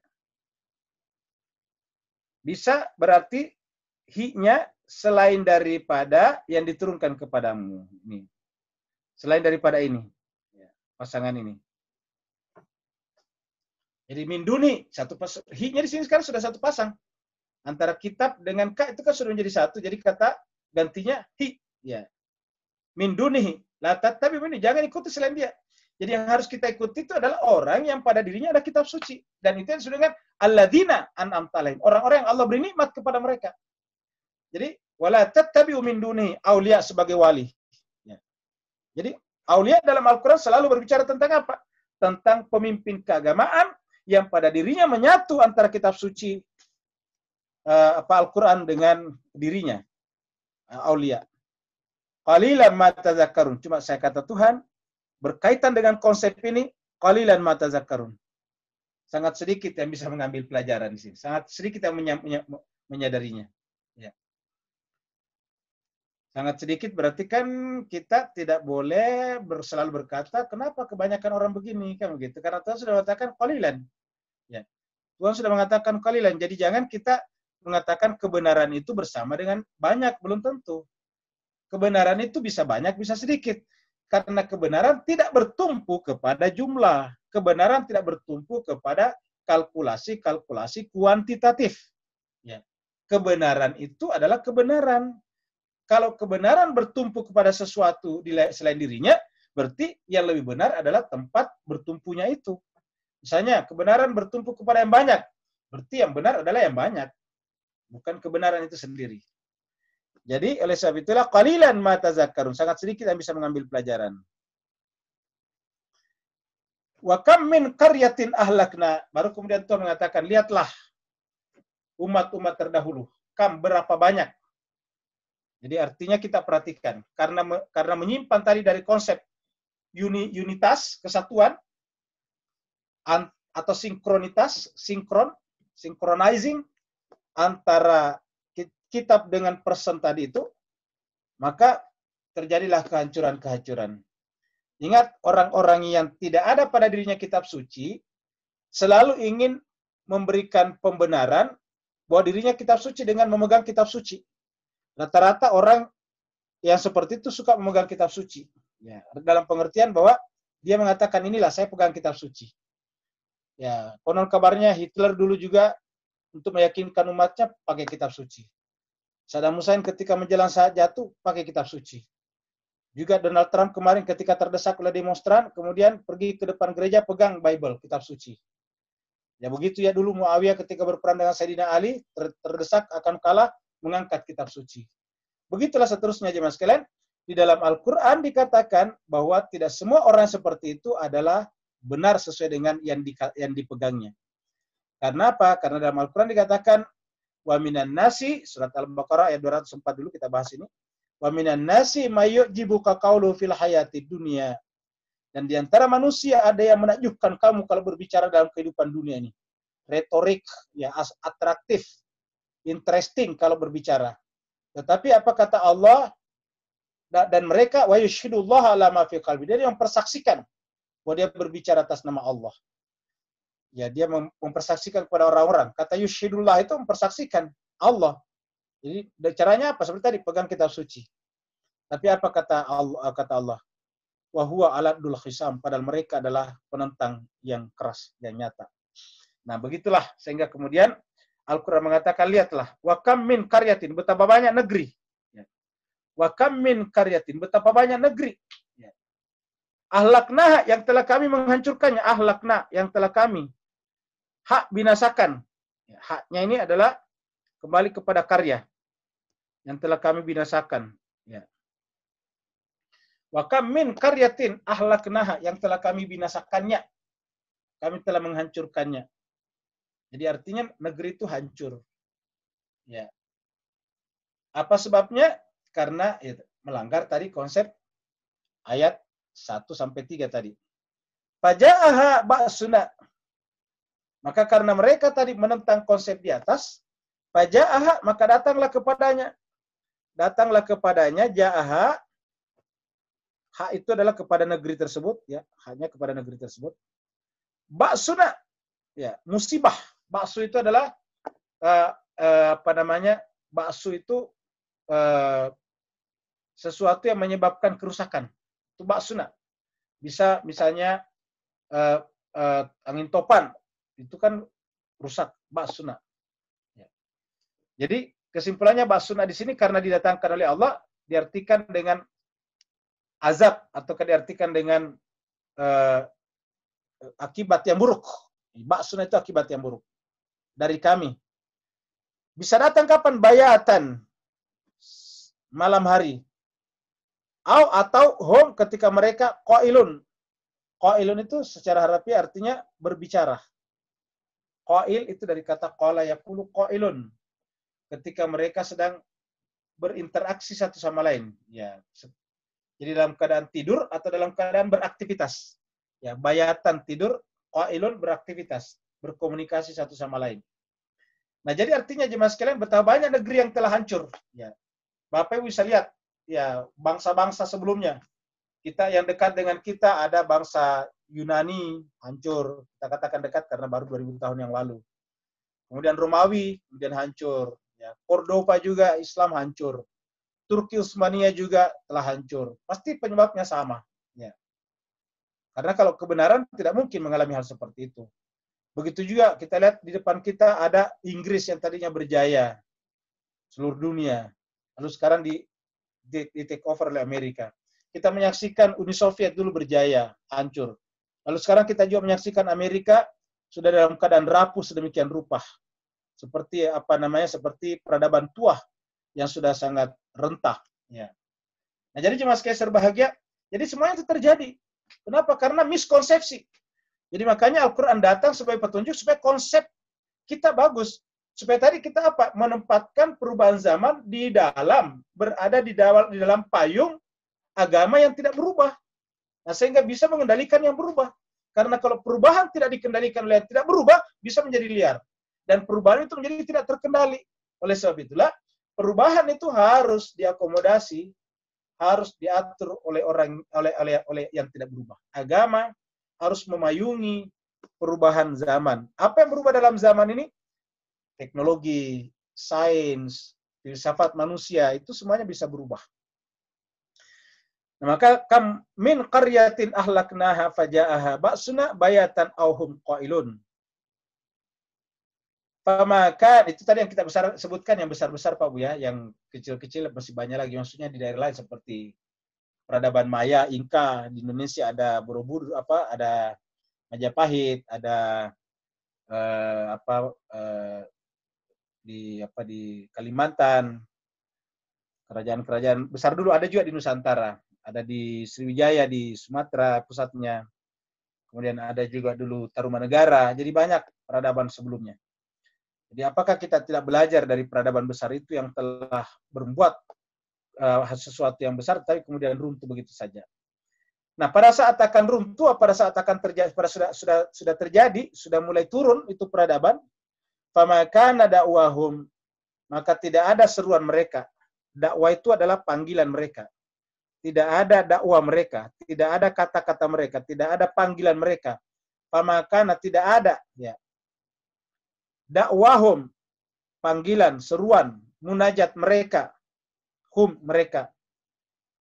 Bisa berarti hi-nya selain daripada yang diturunkan kepadamu. Ini. Selain daripada ini. Ya, pasangan ini. Jadi min duni, satu hi-nya di sini sekarang sudah satu pasang. Antara kitab dengan ka itu kan sudah menjadi satu. Jadi kata gantinya hi. Ya. Min dunihi. La tattabi'u min, jangan ikuti selain dia. Jadi yang harus kita ikuti itu adalah orang yang pada dirinya ada kitab suci. Dan itu yang disebut dengan alladzina an'amta alaihim. Orang-orang yang Allah beri nikmat kepada mereka. Jadi wala tattabi'u min duni, aulia sebagai wali. Ya. Jadi aulia dalam Al-Qur'an selalu berbicara tentang apa? Tentang pemimpin keagamaan yang pada dirinya menyatu antara kitab suci Al-Qur'an dengan dirinya. Aulia. Qalilan ma tadzakkarun. Cuma saya kata Tuhan berkaitan dengan konsep ini, qalilan ma tadzakkarun. Sangat sedikit yang bisa mengambil pelajaran di sini. Sangat sedikit yang menyadarinya. Ya. Sangat sedikit berarti kan kita tidak boleh selalu berkata, kenapa kebanyakan orang begini, kan begitu. Karena Tuhan sudah mengatakan qalilan. Ya. Tuhan sudah mengatakan qalilan. Jadi jangan kita mengatakan kebenaran itu bersama dengan banyak, belum tentu. Kebenaran itu bisa banyak, bisa sedikit. Karena kebenaran tidak bertumpu kepada jumlah. Kebenaran tidak bertumpu kepada kalkulasi kuantitatif. Ya. Kebenaran itu adalah kebenaran. Kalau kebenaran bertumpu kepada sesuatu selain dirinya, berarti yang lebih benar adalah tempat bertumpunya itu. Misalnya, kebenaran bertumpu kepada yang banyak. Berarti yang benar adalah yang banyak. Bukan kebenaran itu sendiri. Jadi, oleh sebab itulah, qalilan ma tadzakkarun. Sangat sedikit yang bisa mengambil pelajaran. Wa kam min qaryatin ahlakna. Baru kemudian Tuhan mengatakan, lihatlah umat-umat terdahulu. Kam, berapa banyak. Jadi artinya kita perhatikan. Karena menyimpan tadi dari konsep unitas, kesatuan, atau synchronizing antara kitab dengan person tadi itu, maka terjadilah kehancuran-kehancuran. Ingat, orang-orang yang tidak ada pada dirinya kitab suci, selalu ingin memberikan pembenaran bahwa dirinya kitab suci dengan memegang kitab suci. Rata-rata orang yang seperti itu suka memegang kitab suci. Ya, dalam pengertian bahwa dia mengatakan, inilah saya pegang kitab suci. Ya, konon kabarnya Hitler dulu juga untuk meyakinkan umatnya pakai kitab suci. Saddam Hussein ketika menjelang saat jatuh pakai kitab suci. Juga Donald Trump kemarin ketika terdesak oleh demonstran, kemudian pergi ke depan gereja pegang Bible, kitab suci. Ya begitu ya dulu Muawiyah ketika berperang dengan Sayyidina Ali, terdesak akan kalah, mengangkat kitab suci. Begitulah seterusnya jemaah sekalian. Di dalam Al-Quran dikatakan bahwa tidak semua orang seperti itu adalah benar sesuai dengan yang dipegangnya. Karena apa? Karena dalam Al-Quran dikatakan, wa minan nasi, surat Al-Baqarah ayat 204 dulu kita bahas ini. Wa minan nasi may yu'jibuka qawluhu fil hayatid dunya Dan di antara manusia ada yang menakjubkan kamu kalau berbicara dalam kehidupan dunia ini. Retorik, ya, atraktif, interesting kalau berbicara. Tetapi apa kata Allah? Dan mereka wa yushhidullah ala ma fi qalbi. Dia yang mempersaksikan bahwa dia berbicara atas nama Allah. Ya, dia mempersaksikan kepada orang-orang. Kata yushhidullah itu mempersaksikan Allah. Jadi caranya apa? Seperti tadi, pegang kitab suci. Tapi apa kata Allah? Wa huwa aladul khisam, padahal mereka adalah penentang yang keras, yang nyata. Nah, begitulah sehingga kemudian Al-Qur'an mengatakan, lihatlah, wa kam min qaryatin, betapa banyak negeri. Ya. Wa kam min qaryatin, betapa banyak negeri. Ya. Ahlakna, yang telah kami menghancurkannya, ahlakna, yang telah kami binasakan. Ya, haknya ini adalah kembali kepada karya yang telah kami binasakan. Ya. Wa kam min qaryatin ahlaknaha, yang telah kami binasakannya. Kami telah menghancurkannya. Jadi artinya negeri itu hancur. Ya. Apa sebabnya? Karena ya, melanggar tadi konsep ayat 1 sampai 3 tadi. Faja'aha ba'suna. Maka karena mereka tadi menentang konsep di atas, faja'aha, maka datanglah kepadanya. Datanglah kepadanya, ja'aha, hak itu adalah kepada negeri tersebut, ya, hanya kepada negeri tersebut. Ba'suna, ya, musibah. Ba'su itu adalah ba'su itu sesuatu yang menyebabkan kerusakan. Itu ba'suna. Bisa misalnya angin topan, itu kan rusak, ba'suna. Ya. Jadi kesimpulannya ba'suna di sini karena didatangkan oleh Allah diartikan dengan azab atau diartikan dengan akibat yang buruk. Ba'suna itu akibat yang buruk dari kami. Bisa datang kapan? Bayatan, malam hari. Atau hum, ketika mereka qailun. Qailun itu secara harafiah artinya berbicara. Qail itu dari kata qala yaqulu qailun. Ketika mereka sedang berinteraksi satu sama lain. Ya. Jadi dalam keadaan tidur atau dalam keadaan beraktivitas. Ya, bayatan tidur, qailun beraktivitas, berkomunikasi satu sama lain. Nah, jadi artinya jemaah sekalian betapa banyak negeri yang telah hancur. Ya. Bapak Ibu bisa lihat, ya, bangsa-bangsa sebelumnya. Kita yang dekat dengan kita ada bangsa Yunani hancur. Kita katakan dekat karena baru 2000 tahun yang lalu. Kemudian Romawi kemudian hancur. Ya. Cordova juga Islam hancur. Turki Utsmania juga telah hancur. Pasti penyebabnya sama. Ya. Karena kalau kebenaran tidak mungkin mengalami hal seperti itu. Begitu juga kita lihat di depan kita ada Inggris yang tadinya berjaya seluruh dunia. Lalu sekarang di take over oleh Amerika. Kita menyaksikan Uni Soviet dulu berjaya, hancur. Lalu sekarang kita juga menyaksikan Amerika sudah dalam keadaan rapuh sedemikian rupa. Seperti seperti peradaban tua yang sudah sangat rentah. Ya. Nah, jadi jemaah sekalian berbahagia, jadi semuanya itu terjadi. Kenapa? Karena miskonsepsi. Jadi makanya Al-Quran datang sebagai petunjuk supaya konsep kita bagus. Supaya tadi kita menempatkan perubahan zaman berada di dalam payung agama yang tidak berubah. Nah, sehingga bisa mengendalikan yang berubah. Karena kalau perubahan tidak dikendalikan oleh yang tidak berubah, bisa menjadi liar. Dan perubahan itu menjadi tidak terkendali. Oleh sebab itulah, perubahan itu harus diakomodasi, harus diatur oleh yang tidak berubah. Agama harus memayungi perubahan zaman. Apa yang berubah dalam zaman ini? Teknologi, sains, filsafat manusia, itu semuanya bisa berubah. Nah, maka kam min qaryatin ahlaknaha faja'aha ba'suna bayatan auhum qailun. Pemakan itu tadi yang kita sebutkan yang besar-besar Pak Bu ya, yang kecil-kecil masih banyak lagi, maksudnya di daerah lain seperti peradaban Maya, Inka, di Indonesia ada Borobudur, ada Majapahit, ada di Kalimantan, kerajaan-kerajaan besar dulu ada juga di Nusantara, ada di Sriwijaya di Sumatera pusatnya, kemudian ada juga dulu Tarumanegara, jadi banyak peradaban sebelumnya. Jadi apakah kita tidak belajar dari peradaban besar itu yang telah berbuat sesuatu yang besar, tapi kemudian runtuh begitu saja. Nah, pada saat akan runtuh, pada saat akan terjadi, pada sudah terjadi, sudah mulai turun itu peradaban, famakana dakwahum, maka tidak ada seruan mereka. Dakwah itu adalah panggilan mereka. Tidak ada dakwah mereka, tidak ada kata-kata mereka, tidak ada panggilan mereka. Famakana tidak ada, ya. Dakwahum, panggilan, seruan, munajat mereka, mereka.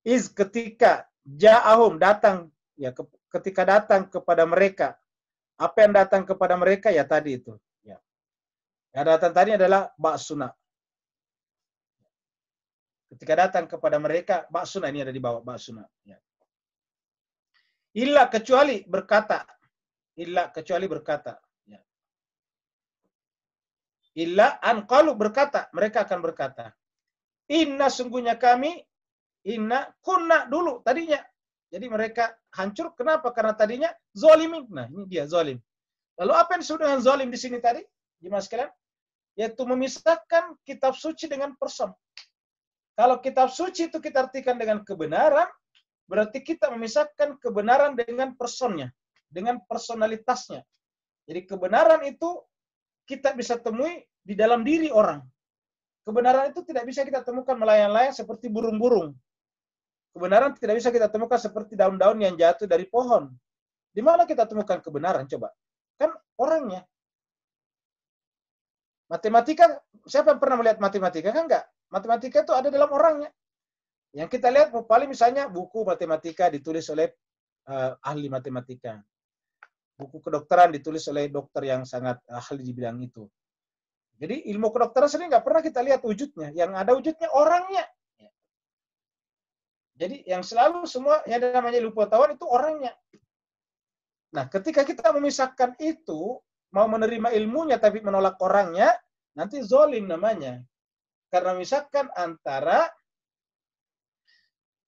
Ketika ja'ahum, datang, ya, ketika datang kepada mereka. Apa yang datang kepada mereka? Ya tadi itu. Ya. Yang datang tadi adalah ba'suna. Ketika datang kepada mereka, ba'suna, ini ada di bawah ba'suna. Ya. Illa kecuali berkata. Illa kecuali berkata. Ya. Illa anqalu berkata. Mereka akan berkata. Inna sungguhnya kami. Inna kunna dulu tadinya. Jadi mereka hancur. Kenapa? Karena tadinya zolimin. Nah ini dia zolim. Lalu apa yang disebut dengan zolim di sini tadi? Jemaah sekalian. Yaitu memisahkan kitab suci dengan person. Kalau kitab suci itu kita artikan dengan kebenaran, berarti kita memisahkan kebenaran dengan personnya, dengan personalitasnya. Jadi kebenaran itu kita bisa temui di dalam diri orang. Kebenaran itu tidak bisa kita temukan melayang-layang seperti burung-burung. Kebenaran tidak bisa kita temukan seperti daun-daun yang jatuh dari pohon. Di mana kita temukan kebenaran? Coba. Kan orangnya. Matematika, siapa yang pernah melihat matematika? Kan enggak. Matematika itu ada dalam orangnya. Yang kita lihat paling misalnya buku matematika ditulis oleh ahli matematika. Buku kedokteran ditulis oleh dokter yang sangat ahli di bidang itu. Jadi ilmu kedokteran sering nggak pernah kita lihat wujudnya. Yang ada wujudnya orangnya. Jadi yang selalu semua yang namanya ilmu pengetahuan itu orangnya. Nah, ketika kita memisahkan itu, mau menerima ilmunya tapi menolak orangnya, nanti zolim namanya. Karena misalkan antara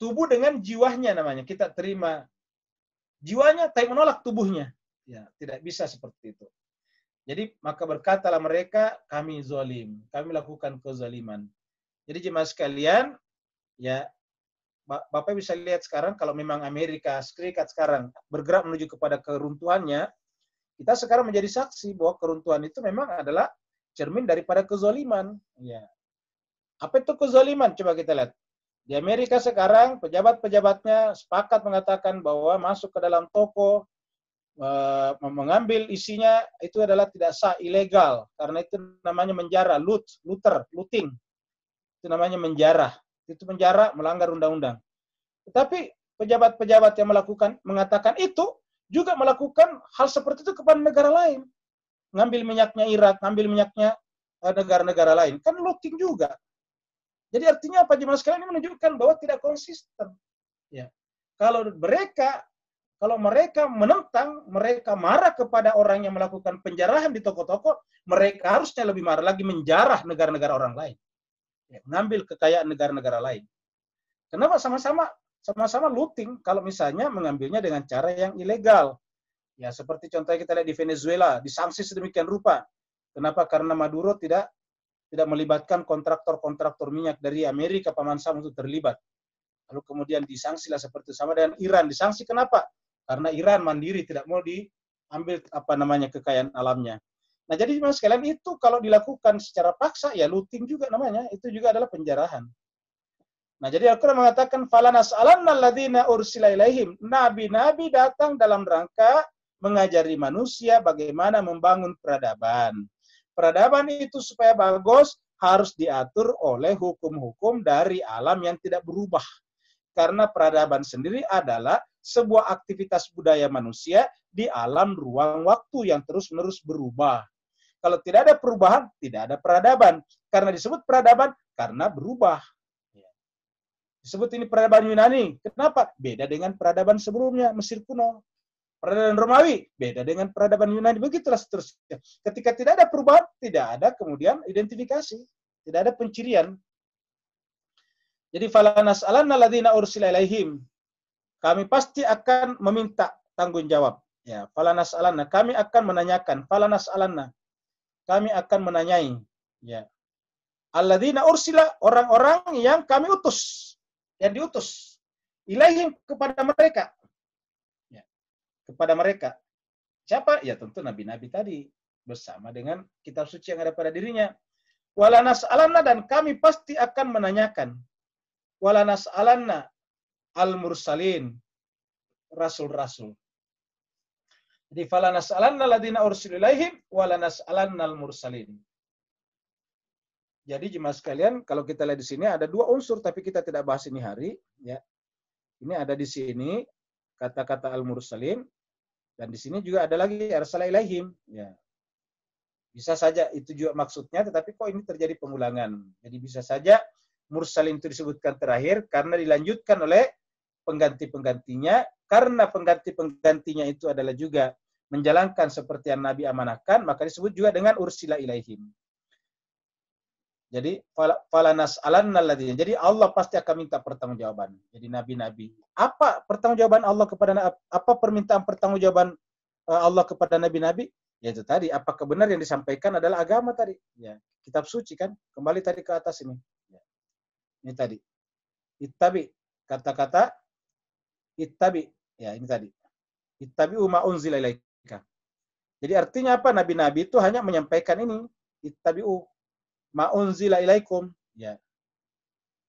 tubuh dengan jiwanya namanya. Kita terima jiwanya tapi menolak tubuhnya. Ya, tidak bisa seperti itu. Jadi maka berkatalah mereka, kami zolim. Kami lakukan kezaliman. Jadi jemaah sekalian, ya Bapak bisa lihat sekarang kalau memang Amerika Serikat sekarang bergerak menuju kepada keruntuhannya, kita sekarang menjadi saksi bahwa keruntuhan itu memang adalah cermin daripada kezaliman. Ya. Apa itu kezaliman? Coba kita lihat. Di Amerika sekarang pejabat-pejabatnya sepakat mengatakan bahwa masuk ke dalam toko mengambil isinya itu adalah tidak sah, ilegal, karena itu namanya menjara, looting. Itu namanya menjarah. Itu penjara, melanggar undang-undang. Tetapi pejabat-pejabat yang mengatakan itu juga melakukan hal seperti itu kepada negara lain. Ngambil minyaknya Irak, ngambil minyaknya negara-negara lain. Kan looting juga. Jadi artinya apa? Jemaah sekalian ini menunjukkan bahwa tidak konsisten. Ya. Kalau mereka menentang, mereka marah kepada orang yang melakukan penjarahan di toko-toko, mereka harusnya lebih marah lagi menjarah negara-negara orang lain. Ya, mengambil kekayaan negara-negara lain. Kenapa sama-sama looting kalau misalnya mengambilnya dengan cara yang ilegal? Ya, seperti contohnya kita lihat di Venezuela, disanksi sedemikian rupa. Kenapa? Karena Maduro tidak melibatkan kontraktor-kontraktor minyak dari Amerika Paman Sam untuk terlibat. Lalu kemudian disangsilah seperti sama dengan Iran. Disangsi kenapa? Karena Iran mandiri tidak mau diambil kekayaan alamnya. Nah, jadi Mas sekalian itu kalau dilakukan secara paksa ya looting juga namanya, itu juga adalah penjarahan. Nah, jadi Al-Qur'an mengatakan falanas'alanna alladziina ursila ilaihim. Nabi-nabi datang dalam rangka mengajari manusia bagaimana membangun peradaban. Peradaban itu supaya bagus harus diatur oleh hukum-hukum dari alam yang tidak berubah. Karena peradaban sendiri adalah sebuah aktivitas budaya manusia di alam ruang waktu yang terus-menerus berubah. Kalau tidak ada perubahan, tidak ada peradaban. Karena disebut peradaban, karena berubah. Disebut ini peradaban Yunani. Kenapa? Beda dengan peradaban sebelumnya, Mesir kuno. Peradaban Romawi, beda dengan peradaban Yunani. Begitulah seterusnya. Ketika tidak ada perubahan, tidak ada kemudian identifikasi. Tidak ada pencirian. Jadi, falanas'alanna alladziina ursila ilaihim. Kami pasti akan meminta tanggung jawab. Ya, falanas'alanna. Kami akan menanyakan. Falanas'alanna. Kami akan menanyai. Ya. Alladziina ursila, orang-orang yang kami utus. Yang diutus. Ilaihim kepada mereka. kepada mereka. Siapa? Ya tentu nabi-nabi tadi bersama dengan kitab suci yang ada pada dirinya. Wala nas'alanna, dan kami pasti akan menanyakan. Wala nas'alanna al-mursalin, rasul-rasul. Jadi fala nas'alanna alladziina ursilu ilaihim wala nas'alanna al-mursalin. Jadi jemaah sekalian, kalau kita lihat di sini ada dua unsur, tapi kita tidak bahas ini hari. Ya, ini ada di sini kata-kata al-mursalin, dan di sini juga ada lagi arsala ilaihim. Ya, bisa saja itu juga maksudnya, tetapi kok ini terjadi pengulangan. Jadi bisa saja mursalin itu disebutkan terakhir karena dilanjutkan oleh pengganti-penggantinya, karena pengganti-penggantinya itu adalah juga menjalankan seperti yang Nabi amanahkan, maka disebut juga dengan ursila ilaihim. Jadi falanas alannalladzina. Jadi Allah pasti akan minta pertanggungjawaban. Jadi nabi-nabi. Apa pertanggungjawaban Allah kepada, apa permintaan pertanggungjawaban Allah kepada nabi-nabi? Yaitu tadi, apakah benar yang disampaikan adalah agama tadi? Ya, kitab suci kan? Kembali tadi ke atas ini. Ya. Ini tadi. Ittabi, kata-kata ittabi. Ya, ini tadi. Ittabi'u ma unzila ilaika. Jadi artinya apa? Nabi-nabi itu hanya menyampaikan ini. Ittabi'u ma unzila ilaikum. Ya.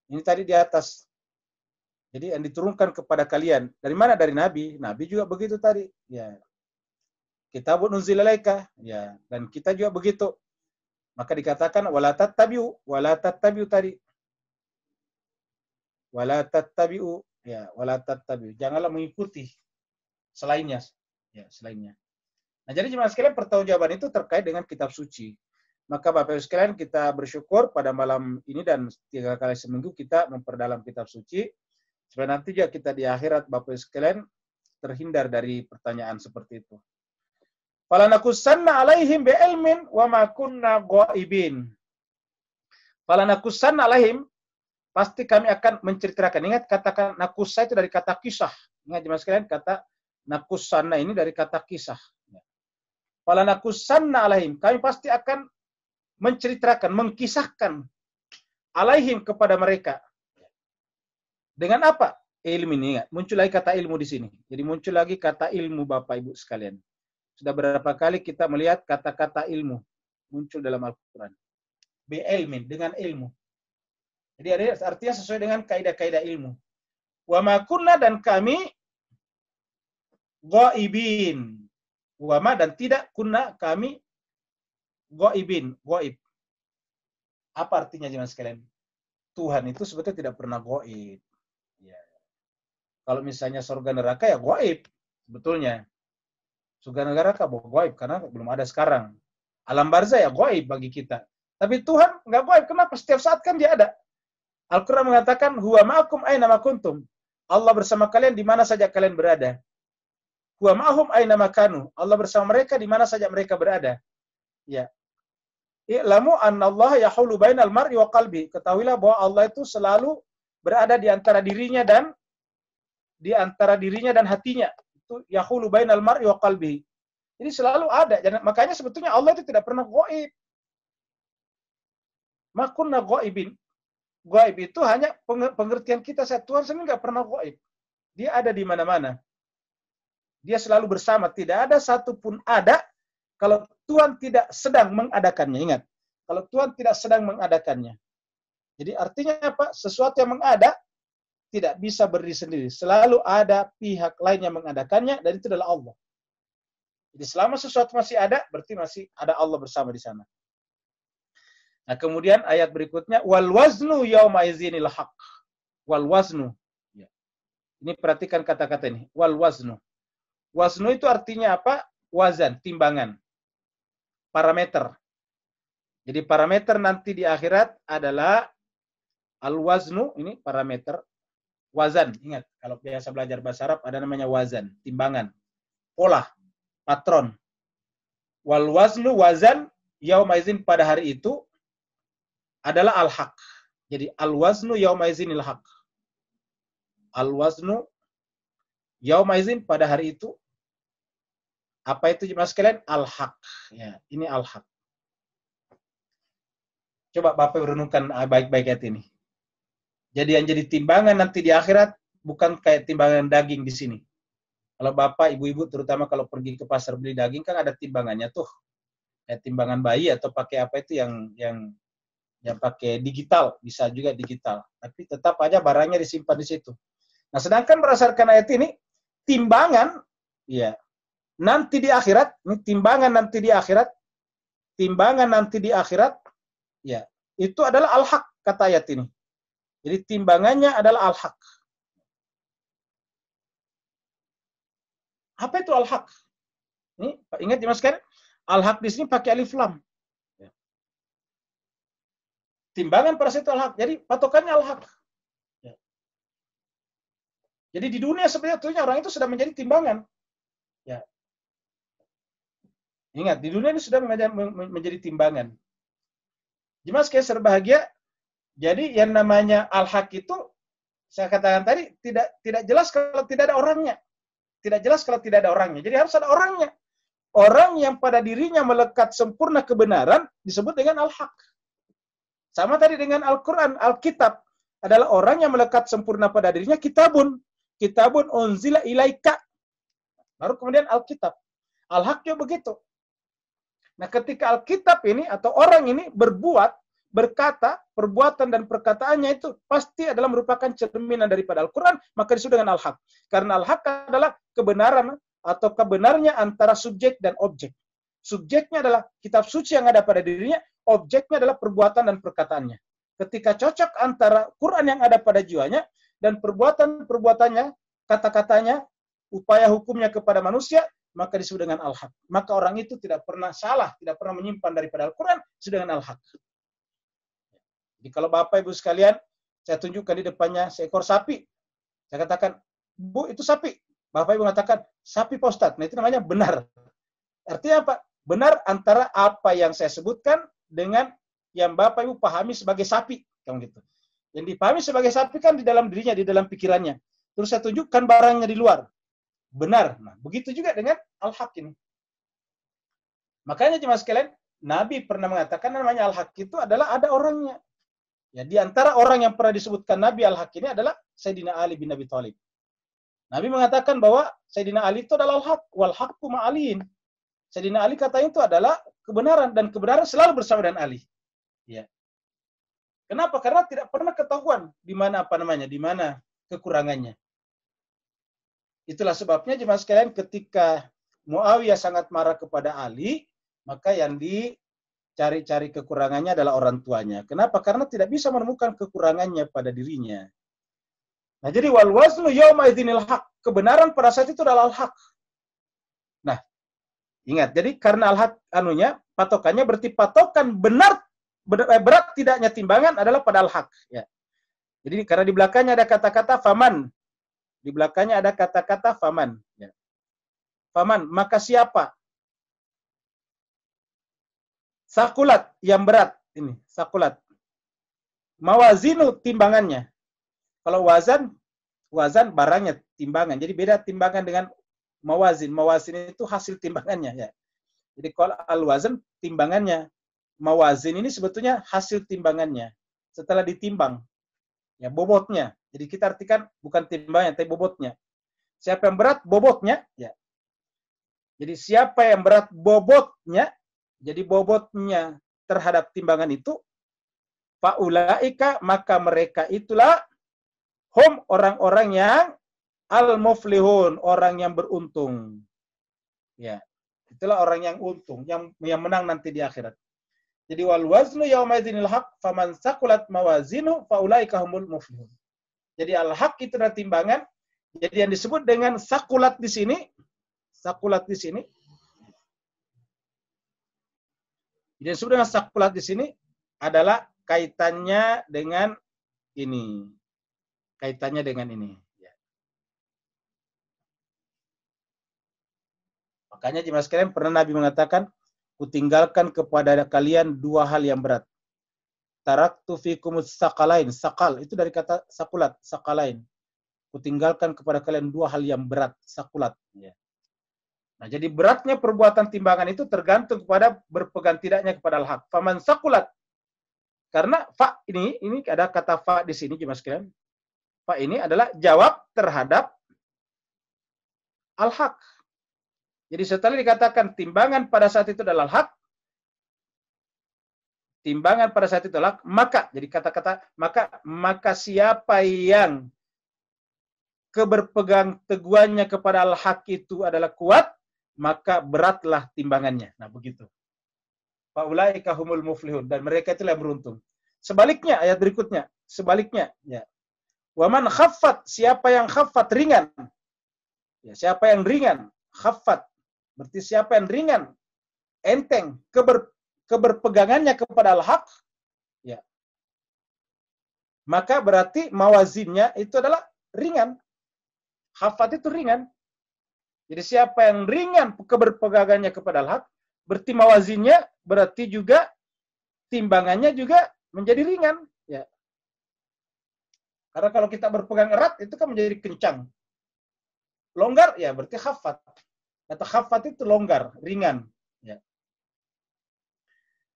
Ini tadi di atas. Jadi yang diturunkan kepada kalian. Dari mana? Dari Nabi. Nabi juga begitu tadi. Ya. Kitabun unzila ilaika. Ya. Dan kita juga begitu. Maka dikatakan wala tattabi'u tadi. Wala tattabi'u. Ya, wala tattabi'u. Janganlah mengikuti selainnya. Ya, selainnya. Nah, jadi jemaah sekalian, pertanggungjawaban itu terkait dengan kitab suci. Maka Bapak Ibu sekalian, kita bersyukur pada malam ini dan 3 kali seminggu kita memperdalam kitab suci. Supaya nanti juga kita di akhirat Bapak Ibu sekalian terhindar dari pertanyaan seperti itu. Falanakussanna alaihim bi'ilmin wa ma kunna ghaibin. Falanakussanna alaihim, pasti kami akan menceritakan. Ingat, kata nakussa itu dari kata kisah. Ingat jemaah sekalian, kata nakussanna ini dari kata kisah. Falanakussanna alaihim, kami pasti akan menceritakan, mengkisahkan alaihim kepada mereka. Dengan apa? Ilmu ini. Muncul lagi kata ilmu di sini. Jadi muncul lagi kata ilmu Bapak Ibu sekalian. Sudah berapa kali kita melihat kata-kata ilmu muncul dalam Al-Quran. Bi'ilmin, dengan ilmu. Jadi artinya sesuai dengan kaidah-kaidah ilmu. Wa ma kunna, dan kami ghaibin. Wa ma, dan tidak kunna kami ghaibin, ghaib. Apa artinya jemaah sekalian? Tuhan itu sebetulnya tidak pernah ghaib. Ya. Kalau misalnya surga neraka ya ghaib sebetulnya. Surga neraka ghaib karena belum ada sekarang. Alam barzah ya ghaib bagi kita. Tapi Tuhan nggak ghaib. Kenapa? Setiap saat kan dia ada. Al-Quran mengatakan huwa ma'akum aina ma kuntum. Allah bersama kalian di mana saja kalian berada. Huwa ma'ahum aina ma kanu. Allah bersama mereka di mana saja mereka berada. Ya. I'lamu annallaha yahulu bainal mar'i wa qalbi. Ketahuilah bahwa Allah itu selalu berada di antara dirinya dan hatinya. Itu yahulu bainal mar'i wa qalbi. Jadi selalu ada. Makanya sebetulnya Allah itu tidak pernah ghaib. Ma kunna ghaibin. Ghaib itu hanya pengertian kita. Tuhan sendiri nggak pernah ghaib. Dia ada di mana-mana. Dia selalu bersama. Tidak ada satupun ada kalau Tuhan tidak sedang mengadakannya. Ingat, kalau Tuhan tidak sedang mengadakannya. Jadi artinya apa? Sesuatu yang mengada tidak bisa berdiri sendiri. Selalu ada pihak lain yang mengadakannya, dan itu adalah Allah. Jadi selama sesuatu masih ada, berarti masih ada Allah bersama di sana. Nah, kemudian ayat berikutnya, wal waznu yauma izinil haq. Wal waznu. Ya. Ini perhatikan kata-kata ini. Wal waznu. Waznu itu artinya apa? Wazan, timbangan. Parameter. Jadi parameter nanti di akhirat adalah al-waznu, ini parameter. Wazan, ingat, kalau biasa belajar bahasa Arab ada namanya wazan, timbangan. Pola, patron. Wal waznu, wazan, yaumaizin pada hari itu adalah al-haq. Jadi al-waznu yaumazinil haq. Al-waznu yaumaizin pada hari itu. Apa itu jemaah sekalian? Al-haq. Ya, ini al-haq. Coba Bapak renungkan baik-baik ayat ini. Jadi yang jadi timbangan nanti di akhirat bukan kayak timbangan daging di sini. Kalau bapak, ibu-ibu terutama kalau pergi ke pasar beli daging kan ada timbangannya tuh. Ya, timbangan bayi atau pakai apa itu yang pakai digital, bisa juga digital. Tapi tetap aja barangnya disimpan di situ. Nah, sedangkan berdasarkan ayat ini, timbangan, ya, nanti di akhirat, ini timbangan nanti di akhirat, ya, itu adalah al-haq, kata ayat ini. Jadi timbangannya adalah al-haq. Apa itu al-haq? Ini ingat ya Mas kan? Al-haq di sini pakai alif lam. Ya. Timbangan pada situ al-haq. Jadi patokannya al-haq. Ya. Jadi di dunia sebetulnya orang itu sudah menjadi timbangan. Ya. Ingat, di dunia ini sudah menjadi timbangan. Jemaah sekalian serbahagia. Jadi yang namanya al-haq itu saya katakan tadi tidak jelas kalau tidak ada orangnya. Tidak jelas kalau tidak ada orangnya. Jadi harus ada orangnya. Orang yang pada dirinya melekat sempurna kebenaran disebut dengan al-haq. Sama tadi dengan Al-Quran, Alkitab adalah orang yang melekat sempurna pada dirinya kitabun. Kitabun unzila ilaika. Baru kemudian Alkitab. Al-haq juga begitu. Nah, ketika Alkitab ini atau orang ini berbuat, berkata, perbuatan dan perkataannya itu pasti adalah merupakan cerminan daripada Al-Quran, maka disebut dengan al-haq. Karena al-haq adalah kebenaran atau kebenarnya antara subjek dan objek. Subjeknya adalah kitab suci yang ada pada dirinya, objeknya adalah perbuatan dan perkataannya. Ketika cocok antara Quran yang ada pada jiwanya dan perbuatan-perbuatannya, kata-katanya, upaya hukumnya kepada manusia, maka disebut dengan al-haq. Maka orang itu tidak pernah salah, tidak pernah menyimpan daripada Al-Quran, disebut dengan al-haq. Jadi kalau Bapak Ibu sekalian, saya tunjukkan di depannya seekor sapi. Saya katakan, Bu, itu sapi. Bapak Ibu mengatakan, sapi Pak Ustadz. Nah, itu namanya benar. Artinya apa? Benar antara apa yang saya sebutkan dengan yang Bapak Ibu pahami sebagai sapi. Kayak gitu. Yang dipahami sebagai sapi kan di dalam dirinya, di dalam pikirannya. Terus saya tunjukkan barangnya di luar. Benar. Nah, begitu juga dengan al-haq ini. Makanya jemaah sekalian, Nabi pernah mengatakan namanya al-haq itu adalah ada orangnya. Ya, di antara orang yang pernah disebutkan Nabi al-haq ini adalah Sayyidina Ali bin Abi Thalib. Nabi mengatakan bahwa Sayyidina Ali itu adalah al-haq, wal haqqu ma'aliin. Sayyidina Ali katanya itu adalah kebenaran, dan kebenaran selalu bersama dengan Ali. Ya. Kenapa? Karena tidak pernah ketahuan di mana di mana kekurangannya. Itulah sebabnya jemaah sekalian ketika Muawiyah sangat marah kepada Ali, maka yang dicari-cari kekurangannya adalah orang tuanya. Kenapa? Karena tidak bisa menemukan kekurangannya pada dirinya. Nah, jadi wal waznu yauma idzinil haq. Kebenaran pada saat itu adalah al-haq. Nah, ingat, jadi karena al-haq patokannya berarti patokan berat tidaknya timbangan adalah pada al-haq. Ya. Jadi karena di belakangnya ada kata-kata faman. Di belakangnya ada kata-kata faman. Ya. Faman, maka siapa? Sakulat, yang berat. Ini, sakulat. Mawazinu, timbangannya. Kalau wazan barangnya, timbangan. Jadi beda timbangan dengan mawazin. Mawazin itu hasil timbangannya. Ya. Jadi kalau al-wazan, timbangannya. Mawazin ini sebetulnya hasil timbangannya. Setelah ditimbang. Ya, bobotnya. Jadi kita artikan bukan timbangannya, tapi bobotnya. Siapa yang berat, bobotnya. Ya. Jadi siapa yang berat, bobotnya. Jadi bobotnya terhadap timbangan itu. Fa'ulaika, maka mereka itulah hum, orang-orang yang al-muflihun, orang yang beruntung. Ya. Itulah orang yang untung, yang menang nanti di akhirat. Jadi wal waznu yauma idzinil haq, faman saqulat mawazinu faulaika humul muflihun. Jadi al-haq itu adalah timbangan. Jadi yang disebut dengan saqulat di sini, Jadi yang disebut dengan saqulat di sini adalah kaitannya dengan ini. Kaitannya dengan ini. Ya. Makanya jemaah sekalian, pernah Nabi mengatakan, kutinggalkan kepada kalian dua hal yang berat. Taraktu fikumus sakalain. Sakal, itu dari kata sakulat, sakalain. Kutinggalkan kepada kalian dua hal yang berat, sakulat. Ya. Nah, jadi beratnya perbuatan timbangan itu tergantung kepada berpegang tidaknya kepada al-haq. Faman sakulat. Karena fa ini ada kata fa di sini jemaah sekalian. Fa ini adalah jawab terhadap al-haq. Jadi setelah dikatakan timbangan pada saat itu adalah hak, timbangan pada saat itu adalah maka, jadi kata-kata maka siapa yang keberpegang teguhannya kepada al-haq itu adalah kuat, maka beratlah timbangannya. Nah, begitu. Faulaika humul muflihun, dan mereka itulah yang beruntung. Sebaliknya ayat berikutnya, sebaliknya ya. Waman khaffat, siapa yang khaffat ringan. Ya, siapa yang ringan, khaffat. Berarti siapa yang ringan, enteng keberpegangannya kepada al-haq, ya. Maka berarti mawazinnya itu adalah ringan. Khaffat itu ringan. Jadi siapa yang ringan keberpegangannya kepada al-haq, berarti mawazinnya, berarti juga timbangannya juga menjadi ringan. Ya. Karena kalau kita berpegang erat, itu kan menjadi kencang. Longgar, ya berarti khaffat. Kata khaffat itu longgar, ringan. Ya.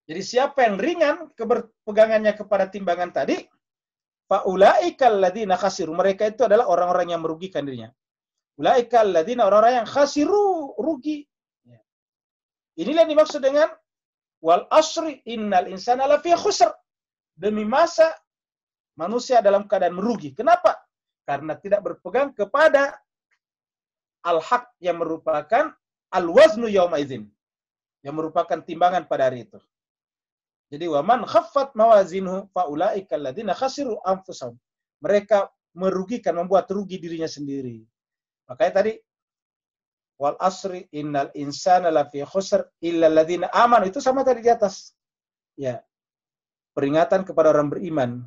Jadi siapa yang ringan keberpegangannya kepada timbangan tadi, faulaikal ladzina khasiru, mereka itu adalah orang-orang yang merugikan dirinya. Ulaikal ladzina, orang-orang yang khasiru, rugi. Ya. Inilah yang dimaksud dengan wal asri innal insana lafi khusr. Demi masa manusia dalam keadaan merugi. Kenapa? Karena tidak berpegang kepada al-haq yang merupakan al-waznu yauma idzin, yang merupakan timbangan pada hari itu. Jadi waman khaffat mawazinhu faulaika alladziina khasiru anfusahum. Mereka merugikan, membuat rugi dirinya sendiri. Makanya tadi wal asri innal insana lafi khusr illa alladziina amanu, itu sama tadi di atas. Ya. Peringatan kepada orang beriman.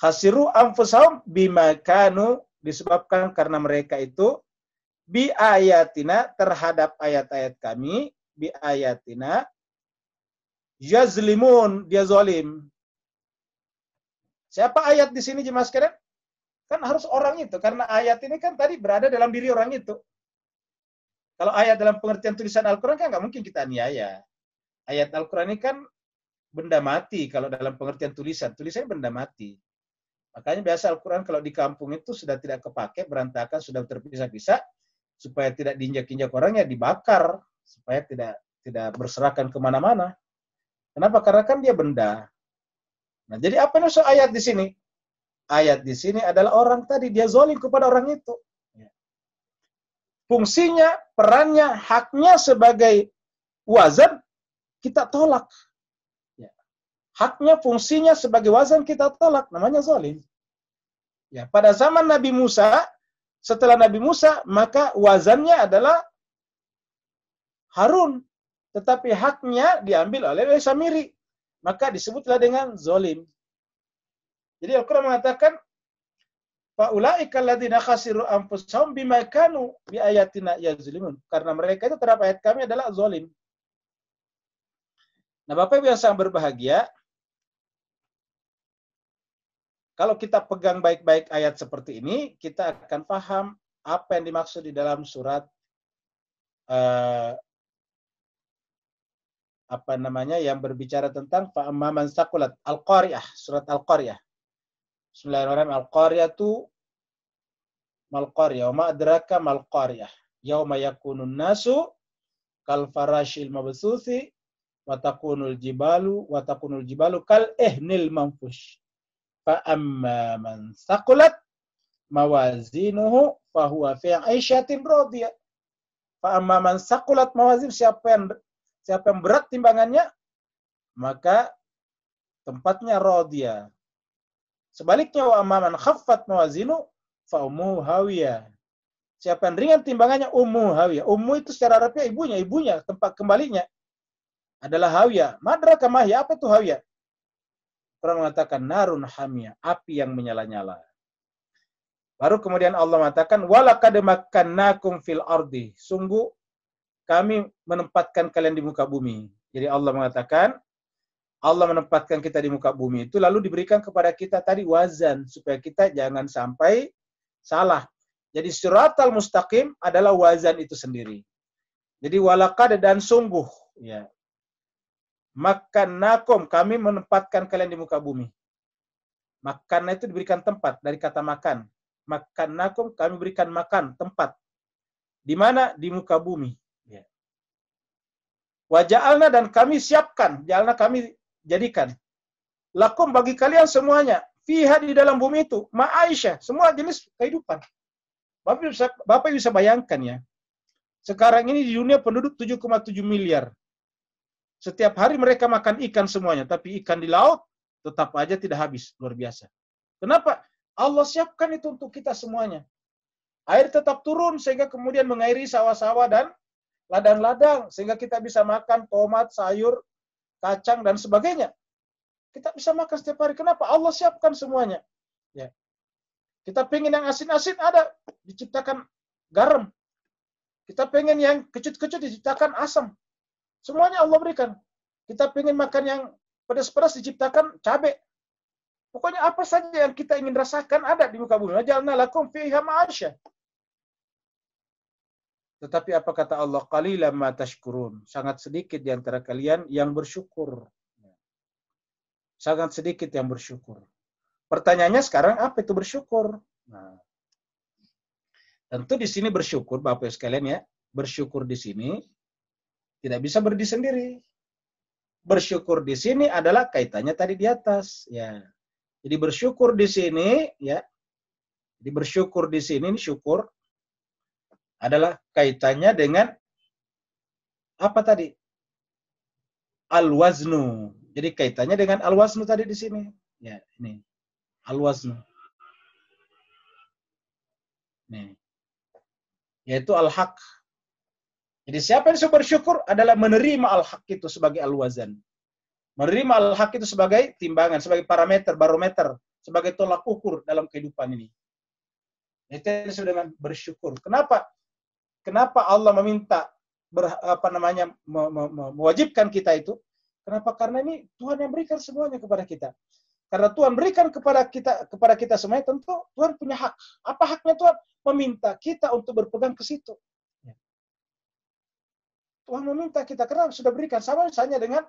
Khasiru anfusahum bima kanu, disebabkan karena mereka itu bi ayatina, terhadap ayat-ayat kami, bi ayatina yazlimun, dia zalim. Siapa ayat di sini jemaah sekalian? Kan harus orang itu, karena ayat ini kan tadi berada dalam diri orang itu. Kalau ayat dalam pengertian tulisan Al-Quran kan nggak mungkin kita aniaya. Ayat Al-Quran ini kan benda mati kalau dalam pengertian tulisan. Tulisannya benda mati. Makanya biasa Al-Quran kalau di kampung itu sudah tidak kepake, berantakan, sudah terpisah-pisah, supaya tidak diinjak-injak orang, ya dibakar, supaya tidak berserakan kemana-mana. Kenapa? Karena kan dia benda. Nah, jadi apa maksud ayat di sini? Ayat di sini adalah orang tadi, dia zalim kepada orang itu. Fungsinya, perannya, haknya sebagai wazan, kita tolak. Haknya, fungsinya sebagai wazan kita tolak, namanya zalim. Ya, pada zaman Nabi Musa, setelah Nabi Musa, maka wazannya adalah Harun, tetapi haknya diambil oleh Samiri, maka disebutlah dengan zalim. Jadi Al-Quran mengatakan faulaika alladzina khasiru anfusahum bima kanu bi ayatina yazlimun, karena mereka itu terhadap ayat kami adalah zalim. Nah, Bapak Ibu yang sangat berbahagia, kalau kita pegang baik-baik ayat seperti ini, kita akan paham apa yang dimaksud di dalam surat yang berbicara tentang fa'amman saqulat Al-Qari'ah, surat Al-Qari'ah. Bismillahirrahmanirrahim. Al-Qari'atu mal-Qari'ah, wa ma adraka mal-Qari'ah. Yauma yakunun nasu kal farashil mabthuthi wa takunul jibalu kal ihnil manfush. Fa'amma man saqulat mawazinuhu fahuwa fi 'aisyatin radiyah. Fa'amma man saqulat mawazin, siapa yang berat timbangannya, maka tempatnya radiyah. Sebaliknya wa amma man khaffat mawazinu fa ummuhu hawiyah. Siapa yang ringan timbangannya, ummu hawiyah. Ummu itu secara Arabnya ibunya, tempat kembalinya adalah hawiyah. Madraka mahya, apa itu hawiyah? Quran mengatakan narun hamiyah, api yang menyala-nyala. Baru kemudian Allah mengatakan walaqad makkannakum fil ardi, sungguh kami menempatkan kalian di muka bumi. Jadi Allah mengatakan Allah menempatkan kita di muka bumi itu, lalu diberikan kepada kita tadi wazan supaya kita jangan sampai salah. Jadi siratal mustaqim adalah wazan itu sendiri. Jadi walaqad, dan sungguh, ya. Makkannakum, kami menempatkan kalian di muka bumi. Makanna itu diberikan tempat dari kata makan. Makannakum, kami berikan makan, tempat. Di mana? Di muka bumi. Ya. Wa ja'alna, dan kami siapkan, ja'alna kami jadikan. Lakum, bagi kalian semuanya. Fiha, di dalam bumi itu. Ma'aisyah, semua jenis kehidupan. Bapak bisa bayangkan ya. Sekarang ini di dunia penduduk 7,7 miliar. Setiap hari mereka makan ikan semuanya. Tapi ikan di laut tetap aja tidak habis. Luar biasa. Kenapa? Allah siapkan itu untuk kita semuanya. Air tetap turun sehingga kemudian mengairi sawah-sawah dan ladang-ladang. Sehingga kita bisa makan tomat, sayur, kacang, dan sebagainya. Kita bisa makan setiap hari. Kenapa? Allah siapkan semuanya. Ya. Kita pengen yang asin-asin, ada. Diciptakan garam. Kita pengen yang kecut-kecut, diciptakan asam. Semuanya Allah berikan. Kita pengen makan yang pedas-pedas, diciptakan cabai. Pokoknya apa saja yang kita ingin rasakan ada di muka bumi. Wajalna lakum fiha ma'asya. Tetapi apa kata Allah? Qalilan ma tashkurun. Sangat sedikit di antara kalian yang bersyukur. Sangat sedikit yang bersyukur. Pertanyaannya sekarang, apa itu bersyukur? Nah, tentu di sini bersyukur, Bapak sekalian ya, bersyukur di sini tidak bisa berdiri sendiri. Bersyukur di sini adalah kaitannya tadi di atas, ya. Jadi bersyukur di sini, ya. Jadi bersyukur di sini, syukur adalah kaitannya dengan apa tadi? Al-waznu. Jadi kaitannya dengan al-waznu tadi di sini. Ya, ini. Al-waznu. Nih. Yaitu al-haq. Jadi siapa yang bersyukur adalah menerima al-haq itu sebagai al-wazan. Menerima al-haq itu sebagai timbangan, sebagai parameter, barometer, sebagai tolak ukur dalam kehidupan ini. Itu yang disebut dengan bersyukur. Kenapa? Kenapa Allah meminta mewajibkan kita itu? Kenapa? Karena ini Tuhan yang berikan semuanya kepada kita. Karena Tuhan berikan kepada kita semuanya, tentu Tuhan punya hak. Apa haknya Tuhan? Meminta kita untuk berpegang ke situ. Tuhan meminta kita karena sudah berikan, sama misalnya dengan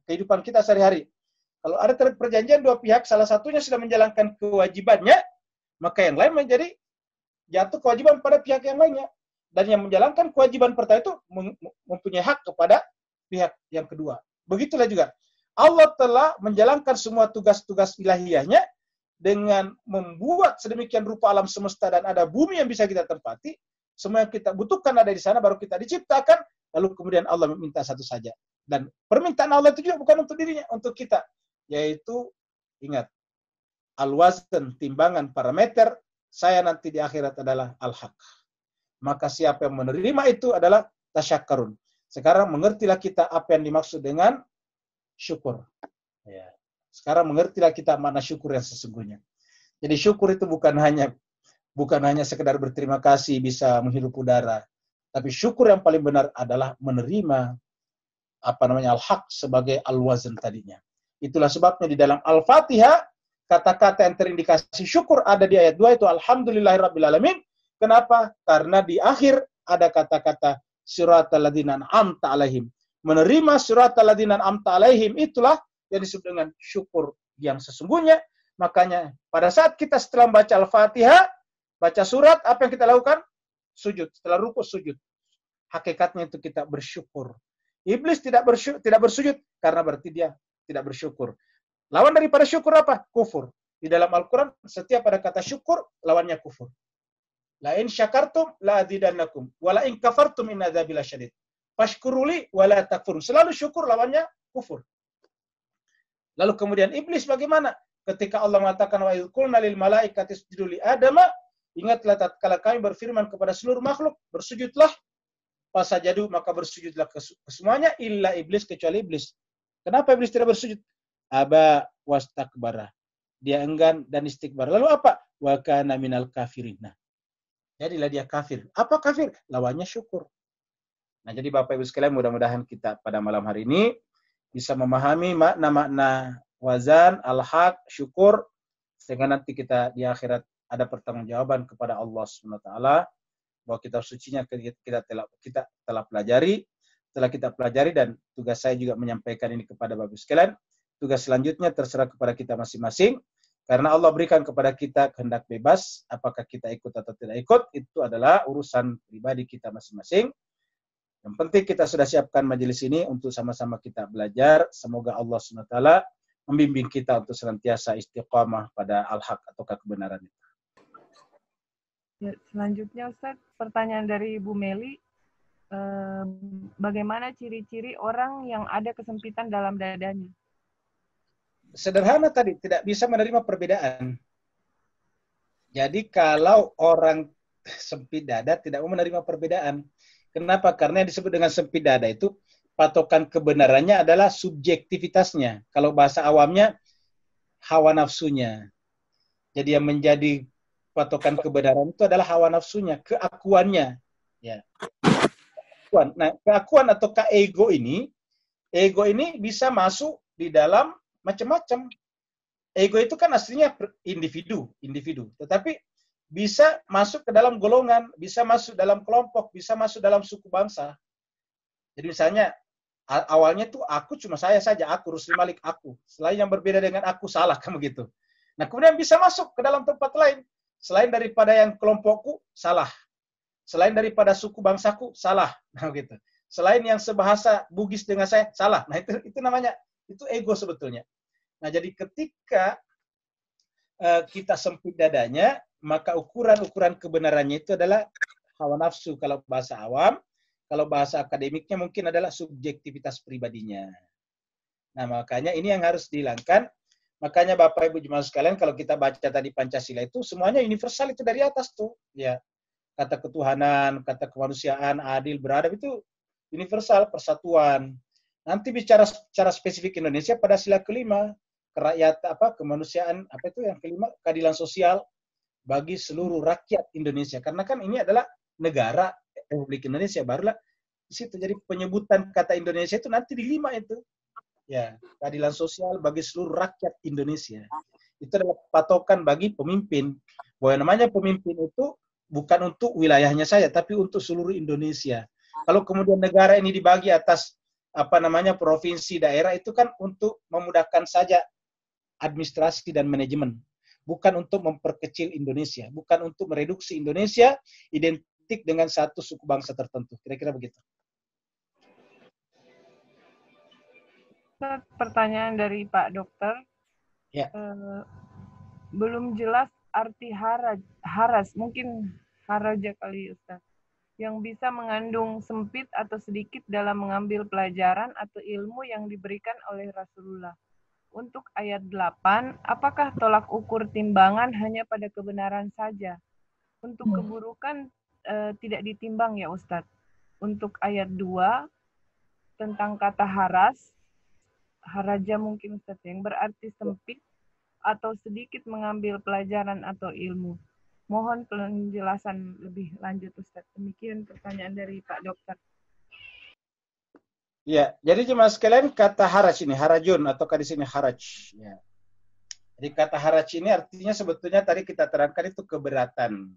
kehidupan kita sehari-hari. Kalau ada perjanjian dua pihak, salah satunya sudah menjalankan kewajibannya, maka yang lain menjadi jatuh kewajiban pada pihak yang lainnya. Dan yang menjalankan kewajiban pertama itu mempunyai hak kepada pihak yang kedua. Begitulah juga. Allah telah menjalankan semua tugas-tugas ilahiyahnya dengan membuat sedemikian rupa alam semesta dan ada bumi yang bisa kita tempati. Semua yang kita butuhkan ada di sana, baru kita diciptakan, lalu kemudian Allah meminta satu saja. Dan permintaan Allah itu juga bukan untuk dirinya, untuk kita. Yaitu, ingat, al-wazn, timbangan, parameter, saya nanti di akhirat adalah al-haq. Maka siapa yang menerima itu adalah tasyakkarun. Sekarang mengertilah kita apa yang dimaksud dengan syukur. Ya. Sekarang mengertilah kita makna syukur yang sesungguhnya. Jadi syukur itu bukan hanya sekedar berterima kasih bisa menghirup udara, tapi syukur yang paling benar adalah menerima al-haq sebagai al-wazn tadinya. Itulah sebabnya di dalam Al-Fatihah kata-kata yang terindikasi syukur ada di ayat 2 itu alhamdulillahirabbil alamin. Kenapa? Karena di akhir ada kata-kata siratal ladzina an'amta alaihim. Menerima siratal ladzina an'amta alaihim itulah yang disebut dengan syukur yang sesungguhnya. Makanya pada saat kita setelah membaca Al-Fatihah, baca surat, apa yang kita lakukan? Sujud. Setelah rukuk, sujud. Hakikatnya itu kita bersyukur. Iblis tidak bersujud karena berarti dia tidak bersyukur. Lawan daripada syukur apa? Kufur. Di dalam Al-Quran, setiap ada kata syukur, lawannya kufur. La in syakartum la azidannakum wa la in kafartum inna adzabi lasyadid. Fashkuruli wa la takfurun. Selalu syukur, lawannya kufur. Lalu kemudian iblis bagaimana? Ketika Allah mengatakan wa idz qulna lil malaikati isjudu li adama, ingatlah tatkala kami berfirman kepada seluruh makhluk, bersujudlah. Fasajadu, maka bersujudlah ke semuanya illa iblis, kecuali iblis. Kenapa iblis tidak bersujud? Aba wastakbara. Dia enggan dan istikbar. Lalu apa? Wa kana minal kafirin. Nah, jadilah dia kafir. Apa kafir? Lawannya syukur. Nah, jadi Bapak Ibu sekalian, mudah-mudahan kita pada malam hari ini bisa memahami makna-makna wazan, al-haq, syukur, sehingga nanti kita di akhirat ada pertanggungjawaban kepada Allah SWT, bahwa kitab sucinya kita telah pelajari, setelah kita pelajari, dan tugas saya juga menyampaikan ini kepada Bapak Ibu sekalian. Tugas selanjutnya terserah kepada kita masing-masing. Karena Allah berikan kepada kita kehendak bebas, apakah kita ikut atau tidak ikut, itu adalah urusan pribadi kita masing-masing. Yang penting kita sudah siapkan majelis ini untuk sama-sama kita belajar. Semoga Allah SWT membimbing kita untuk senantiasa istiqamah pada al-haq atau kebenaran itu. Ya, selanjutnya Ustaz, pertanyaan dari Bu Meli. Bagaimana ciri-ciri orang yang ada kesempitan dalam dadanya? Sederhana tadi, tidak bisa menerima perbedaan. Jadi kalau orang sempit dada tidak mau menerima perbedaan. Kenapa? Karena yang disebut dengan sempit dada itu patokan kebenarannya adalah subjektivitasnya. Kalau bahasa awamnya hawa nafsunya. Jadi yang menjadi patokan kebenaran itu adalah hawa nafsunya, keakuannya. Ya. Nah, keakuan atau ego ini bisa masuk di dalam macam-macam. Ego itu kan aslinya individu. Tetapi bisa masuk ke dalam golongan, bisa masuk dalam kelompok, bisa masuk dalam suku bangsa. Jadi misalnya, awalnya tuh aku cuma saya saja, aku Rusli Malik, aku. Selain yang berbeda dengan aku, salah, kan begitu. Nah, kemudian bisa masuk ke dalam tempat lain. Selain daripada yang kelompokku, salah. Selain daripada suku bangsaku, salah. Nah, begitu. Selain yang sebahasa Bugis dengan saya, salah. Nah, itu namanya, itu ego sebetulnya. Nah, jadi ketika kita sempit dadanya, maka ukuran-ukuran kebenarannya itu adalah hawa nafsu kalau bahasa awam, kalau bahasa akademiknya mungkin adalah subjektivitas pribadinya. Nah, makanya ini yang harus dihilangkan. Makanya Bapak Ibu jemaah sekalian, kalau kita baca tadi Pancasila itu semuanya universal, itu dari atas tuh, ya. Kata ketuhanan, kata kemanusiaan, adil, beradab itu universal, persatuan. Nanti bicara secara spesifik Indonesia pada sila kelima, kemanusiaan, itu yang kelima, keadilan sosial bagi seluruh rakyat Indonesia. Karena kan ini adalah negara Republik Indonesia, barulah di situ. Jadi penyebutan kata Indonesia itu nanti di 5 itu. Ya, keadilan sosial bagi seluruh rakyat Indonesia. Itu adalah patokan bagi pemimpin. Bahwa namanya pemimpin itu bukan untuk wilayahnya saja, tapi untuk seluruh Indonesia. Kalau kemudian negara ini dibagi atas provinsi, daerah, itu kan untuk memudahkan saja administrasi dan manajemen, bukan untuk memperkecil Indonesia, bukan untuk mereduksi Indonesia identik dengan satu suku bangsa tertentu. Kira-kira begitu. Pertanyaan dari Pak Dokter. Ya. Belum jelas arti haras, mungkin haraja kali Ustaz, yang bisa mengandung sempit atau sedikit dalam mengambil pelajaran atau ilmu yang diberikan oleh Rasulullah. Untuk ayat 8, apakah tolak ukur timbangan hanya pada kebenaran saja? Untuk keburukan tidak ditimbang ya Ustadz. Untuk ayat 2, tentang kata haraja mungkin Ustadz, yang berarti sempit atau sedikit mengambil pelajaran atau ilmu. Mohon penjelasan lebih lanjut Ustadz. Demikian pertanyaan dari Pak Dokter. Ya, jadi jemaah sekalian, kata haraj ini, harajun, atau di sini haraj. Ya. Jadi kata haraj ini artinya sebetulnya tadi kita terangkan itu keberatan.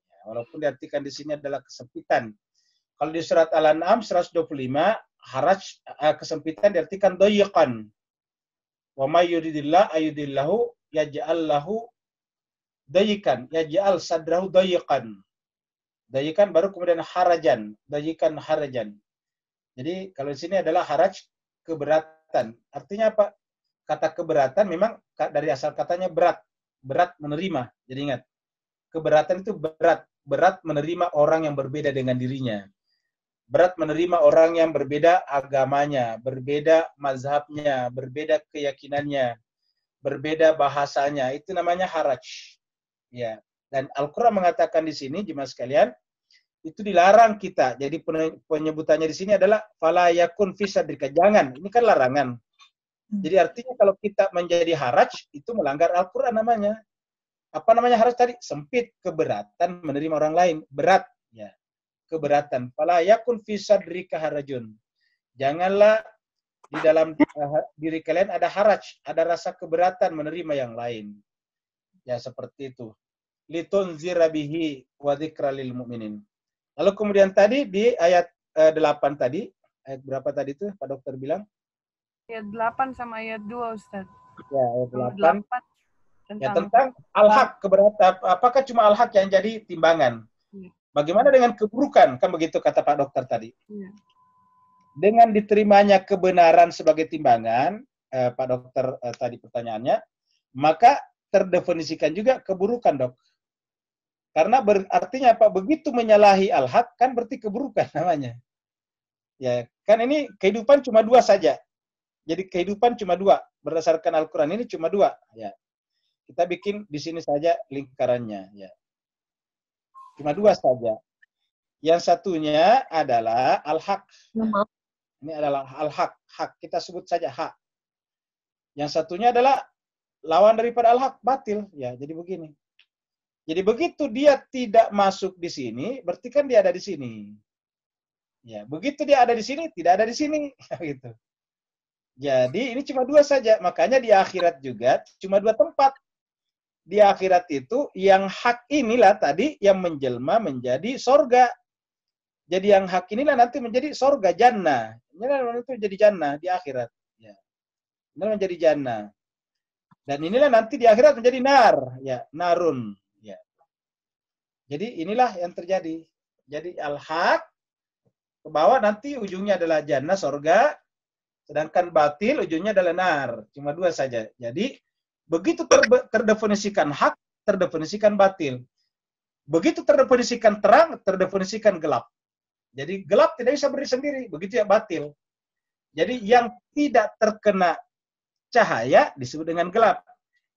Ya, walaupun diartikan di sini adalah kesempitan. Kalau di surat Al-An'am 125, haraj, kesempitan diartikan doyiqan. Wa may yuridillah ayudillahu yaj'al lahu doyikan, yaj'al sadrahu doyiqan. Doyikan baru kemudian harajan, doyikan harajan. Jadi kalau di sini adalah haraj, keberatan. Artinya apa? Kata keberatan memang dari asal katanya berat. Berat menerima. Jadi ingat, keberatan itu berat. Berat menerima orang yang berbeda dengan dirinya. Berat menerima orang yang berbeda agamanya, berbeda mazhabnya, berbeda keyakinannya, berbeda bahasanya. Itu namanya haraj. Ya. Dan Al-Quran mengatakan di sini, jemaah sekalian, itu dilarang kita. Jadi penyebutannya di sini adalah fala yakun fi sadrika. Jangan. Ini kan larangan. Jadi artinya kalau kita menjadi haraj, itu melanggar Al-Quran namanya. Apa namanya haraj tadi? Sempit, keberatan menerima orang lain. Berat. Ya. Keberatan. Fala yakun fi sadrika harajun. Janganlah di dalam diri kalian ada haraj. Ada rasa keberatan menerima yang lain. Ya seperti itu. Litunzira bihi wa dzikra lil mu'minin. Lalu kemudian tadi di ayat 8 tadi, ayat berapa tadi itu Pak Dokter bilang? Ayat 8 sama ayat 2 Ustaz. Ya, ayat 8. tentang al-haq, keberatan. Apakah cuma al-haq yang jadi timbangan? Bagaimana dengan keburukan? Kan begitu kata Pak Dokter tadi. Dengan diterimanya kebenaran sebagai timbangan, Pak Dokter tadi pertanyaannya, maka terdefinisikan juga keburukan, Dok. Karena artinya apa? Begitu menyalahi al-haq kan berarti keburukan namanya. Ya, kan ini kehidupan cuma dua saja. Jadi kehidupan cuma dua. Berdasarkan Al-Qur'an ini cuma dua, ya. Kita bikin di sini saja lingkarannya, ya. Cuma dua saja. Yang satunya adalah al-haq. Ini adalah al-haq, hak. Kita sebut saja hak. Yang satunya adalah lawan daripada al-haq, batil. Ya, jadi begini. Jadi begitu dia tidak masuk di sini, berarti kan dia ada di sini. Ya, begitu dia ada di sini, tidak ada di sini, gitu. Jadi ini cuma dua saja, makanya di akhirat juga cuma dua tempat. Di akhirat itu yang hak inilah tadi yang menjelma menjadi sorga. Jadi yang hak inilah nanti menjadi sorga, jannah. Ini itu jadi jannah di akhirat. Ya. Ini menjadi jannah. Dan inilah nanti di akhirat menjadi nar, ya, narun. Ya. Jadi inilah yang terjadi. Jadi al-haq ke bawah nanti ujungnya adalah jannah, sorga, sedangkan batil ujungnya adalah nar. Cuma dua saja. Jadi begitu terdefinisikan hak, terdefinisikan batil. Begitu terdefinisikan terang, terdefinisikan gelap. Jadi gelap tidak bisa berdiri sendiri, begitu ya batil. Jadi yang tidak terkena cahaya disebut dengan gelap.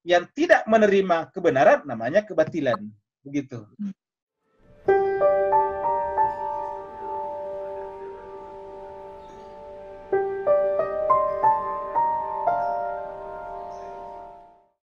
Yang tidak menerima kebenaran namanya kebatilan. Begitu.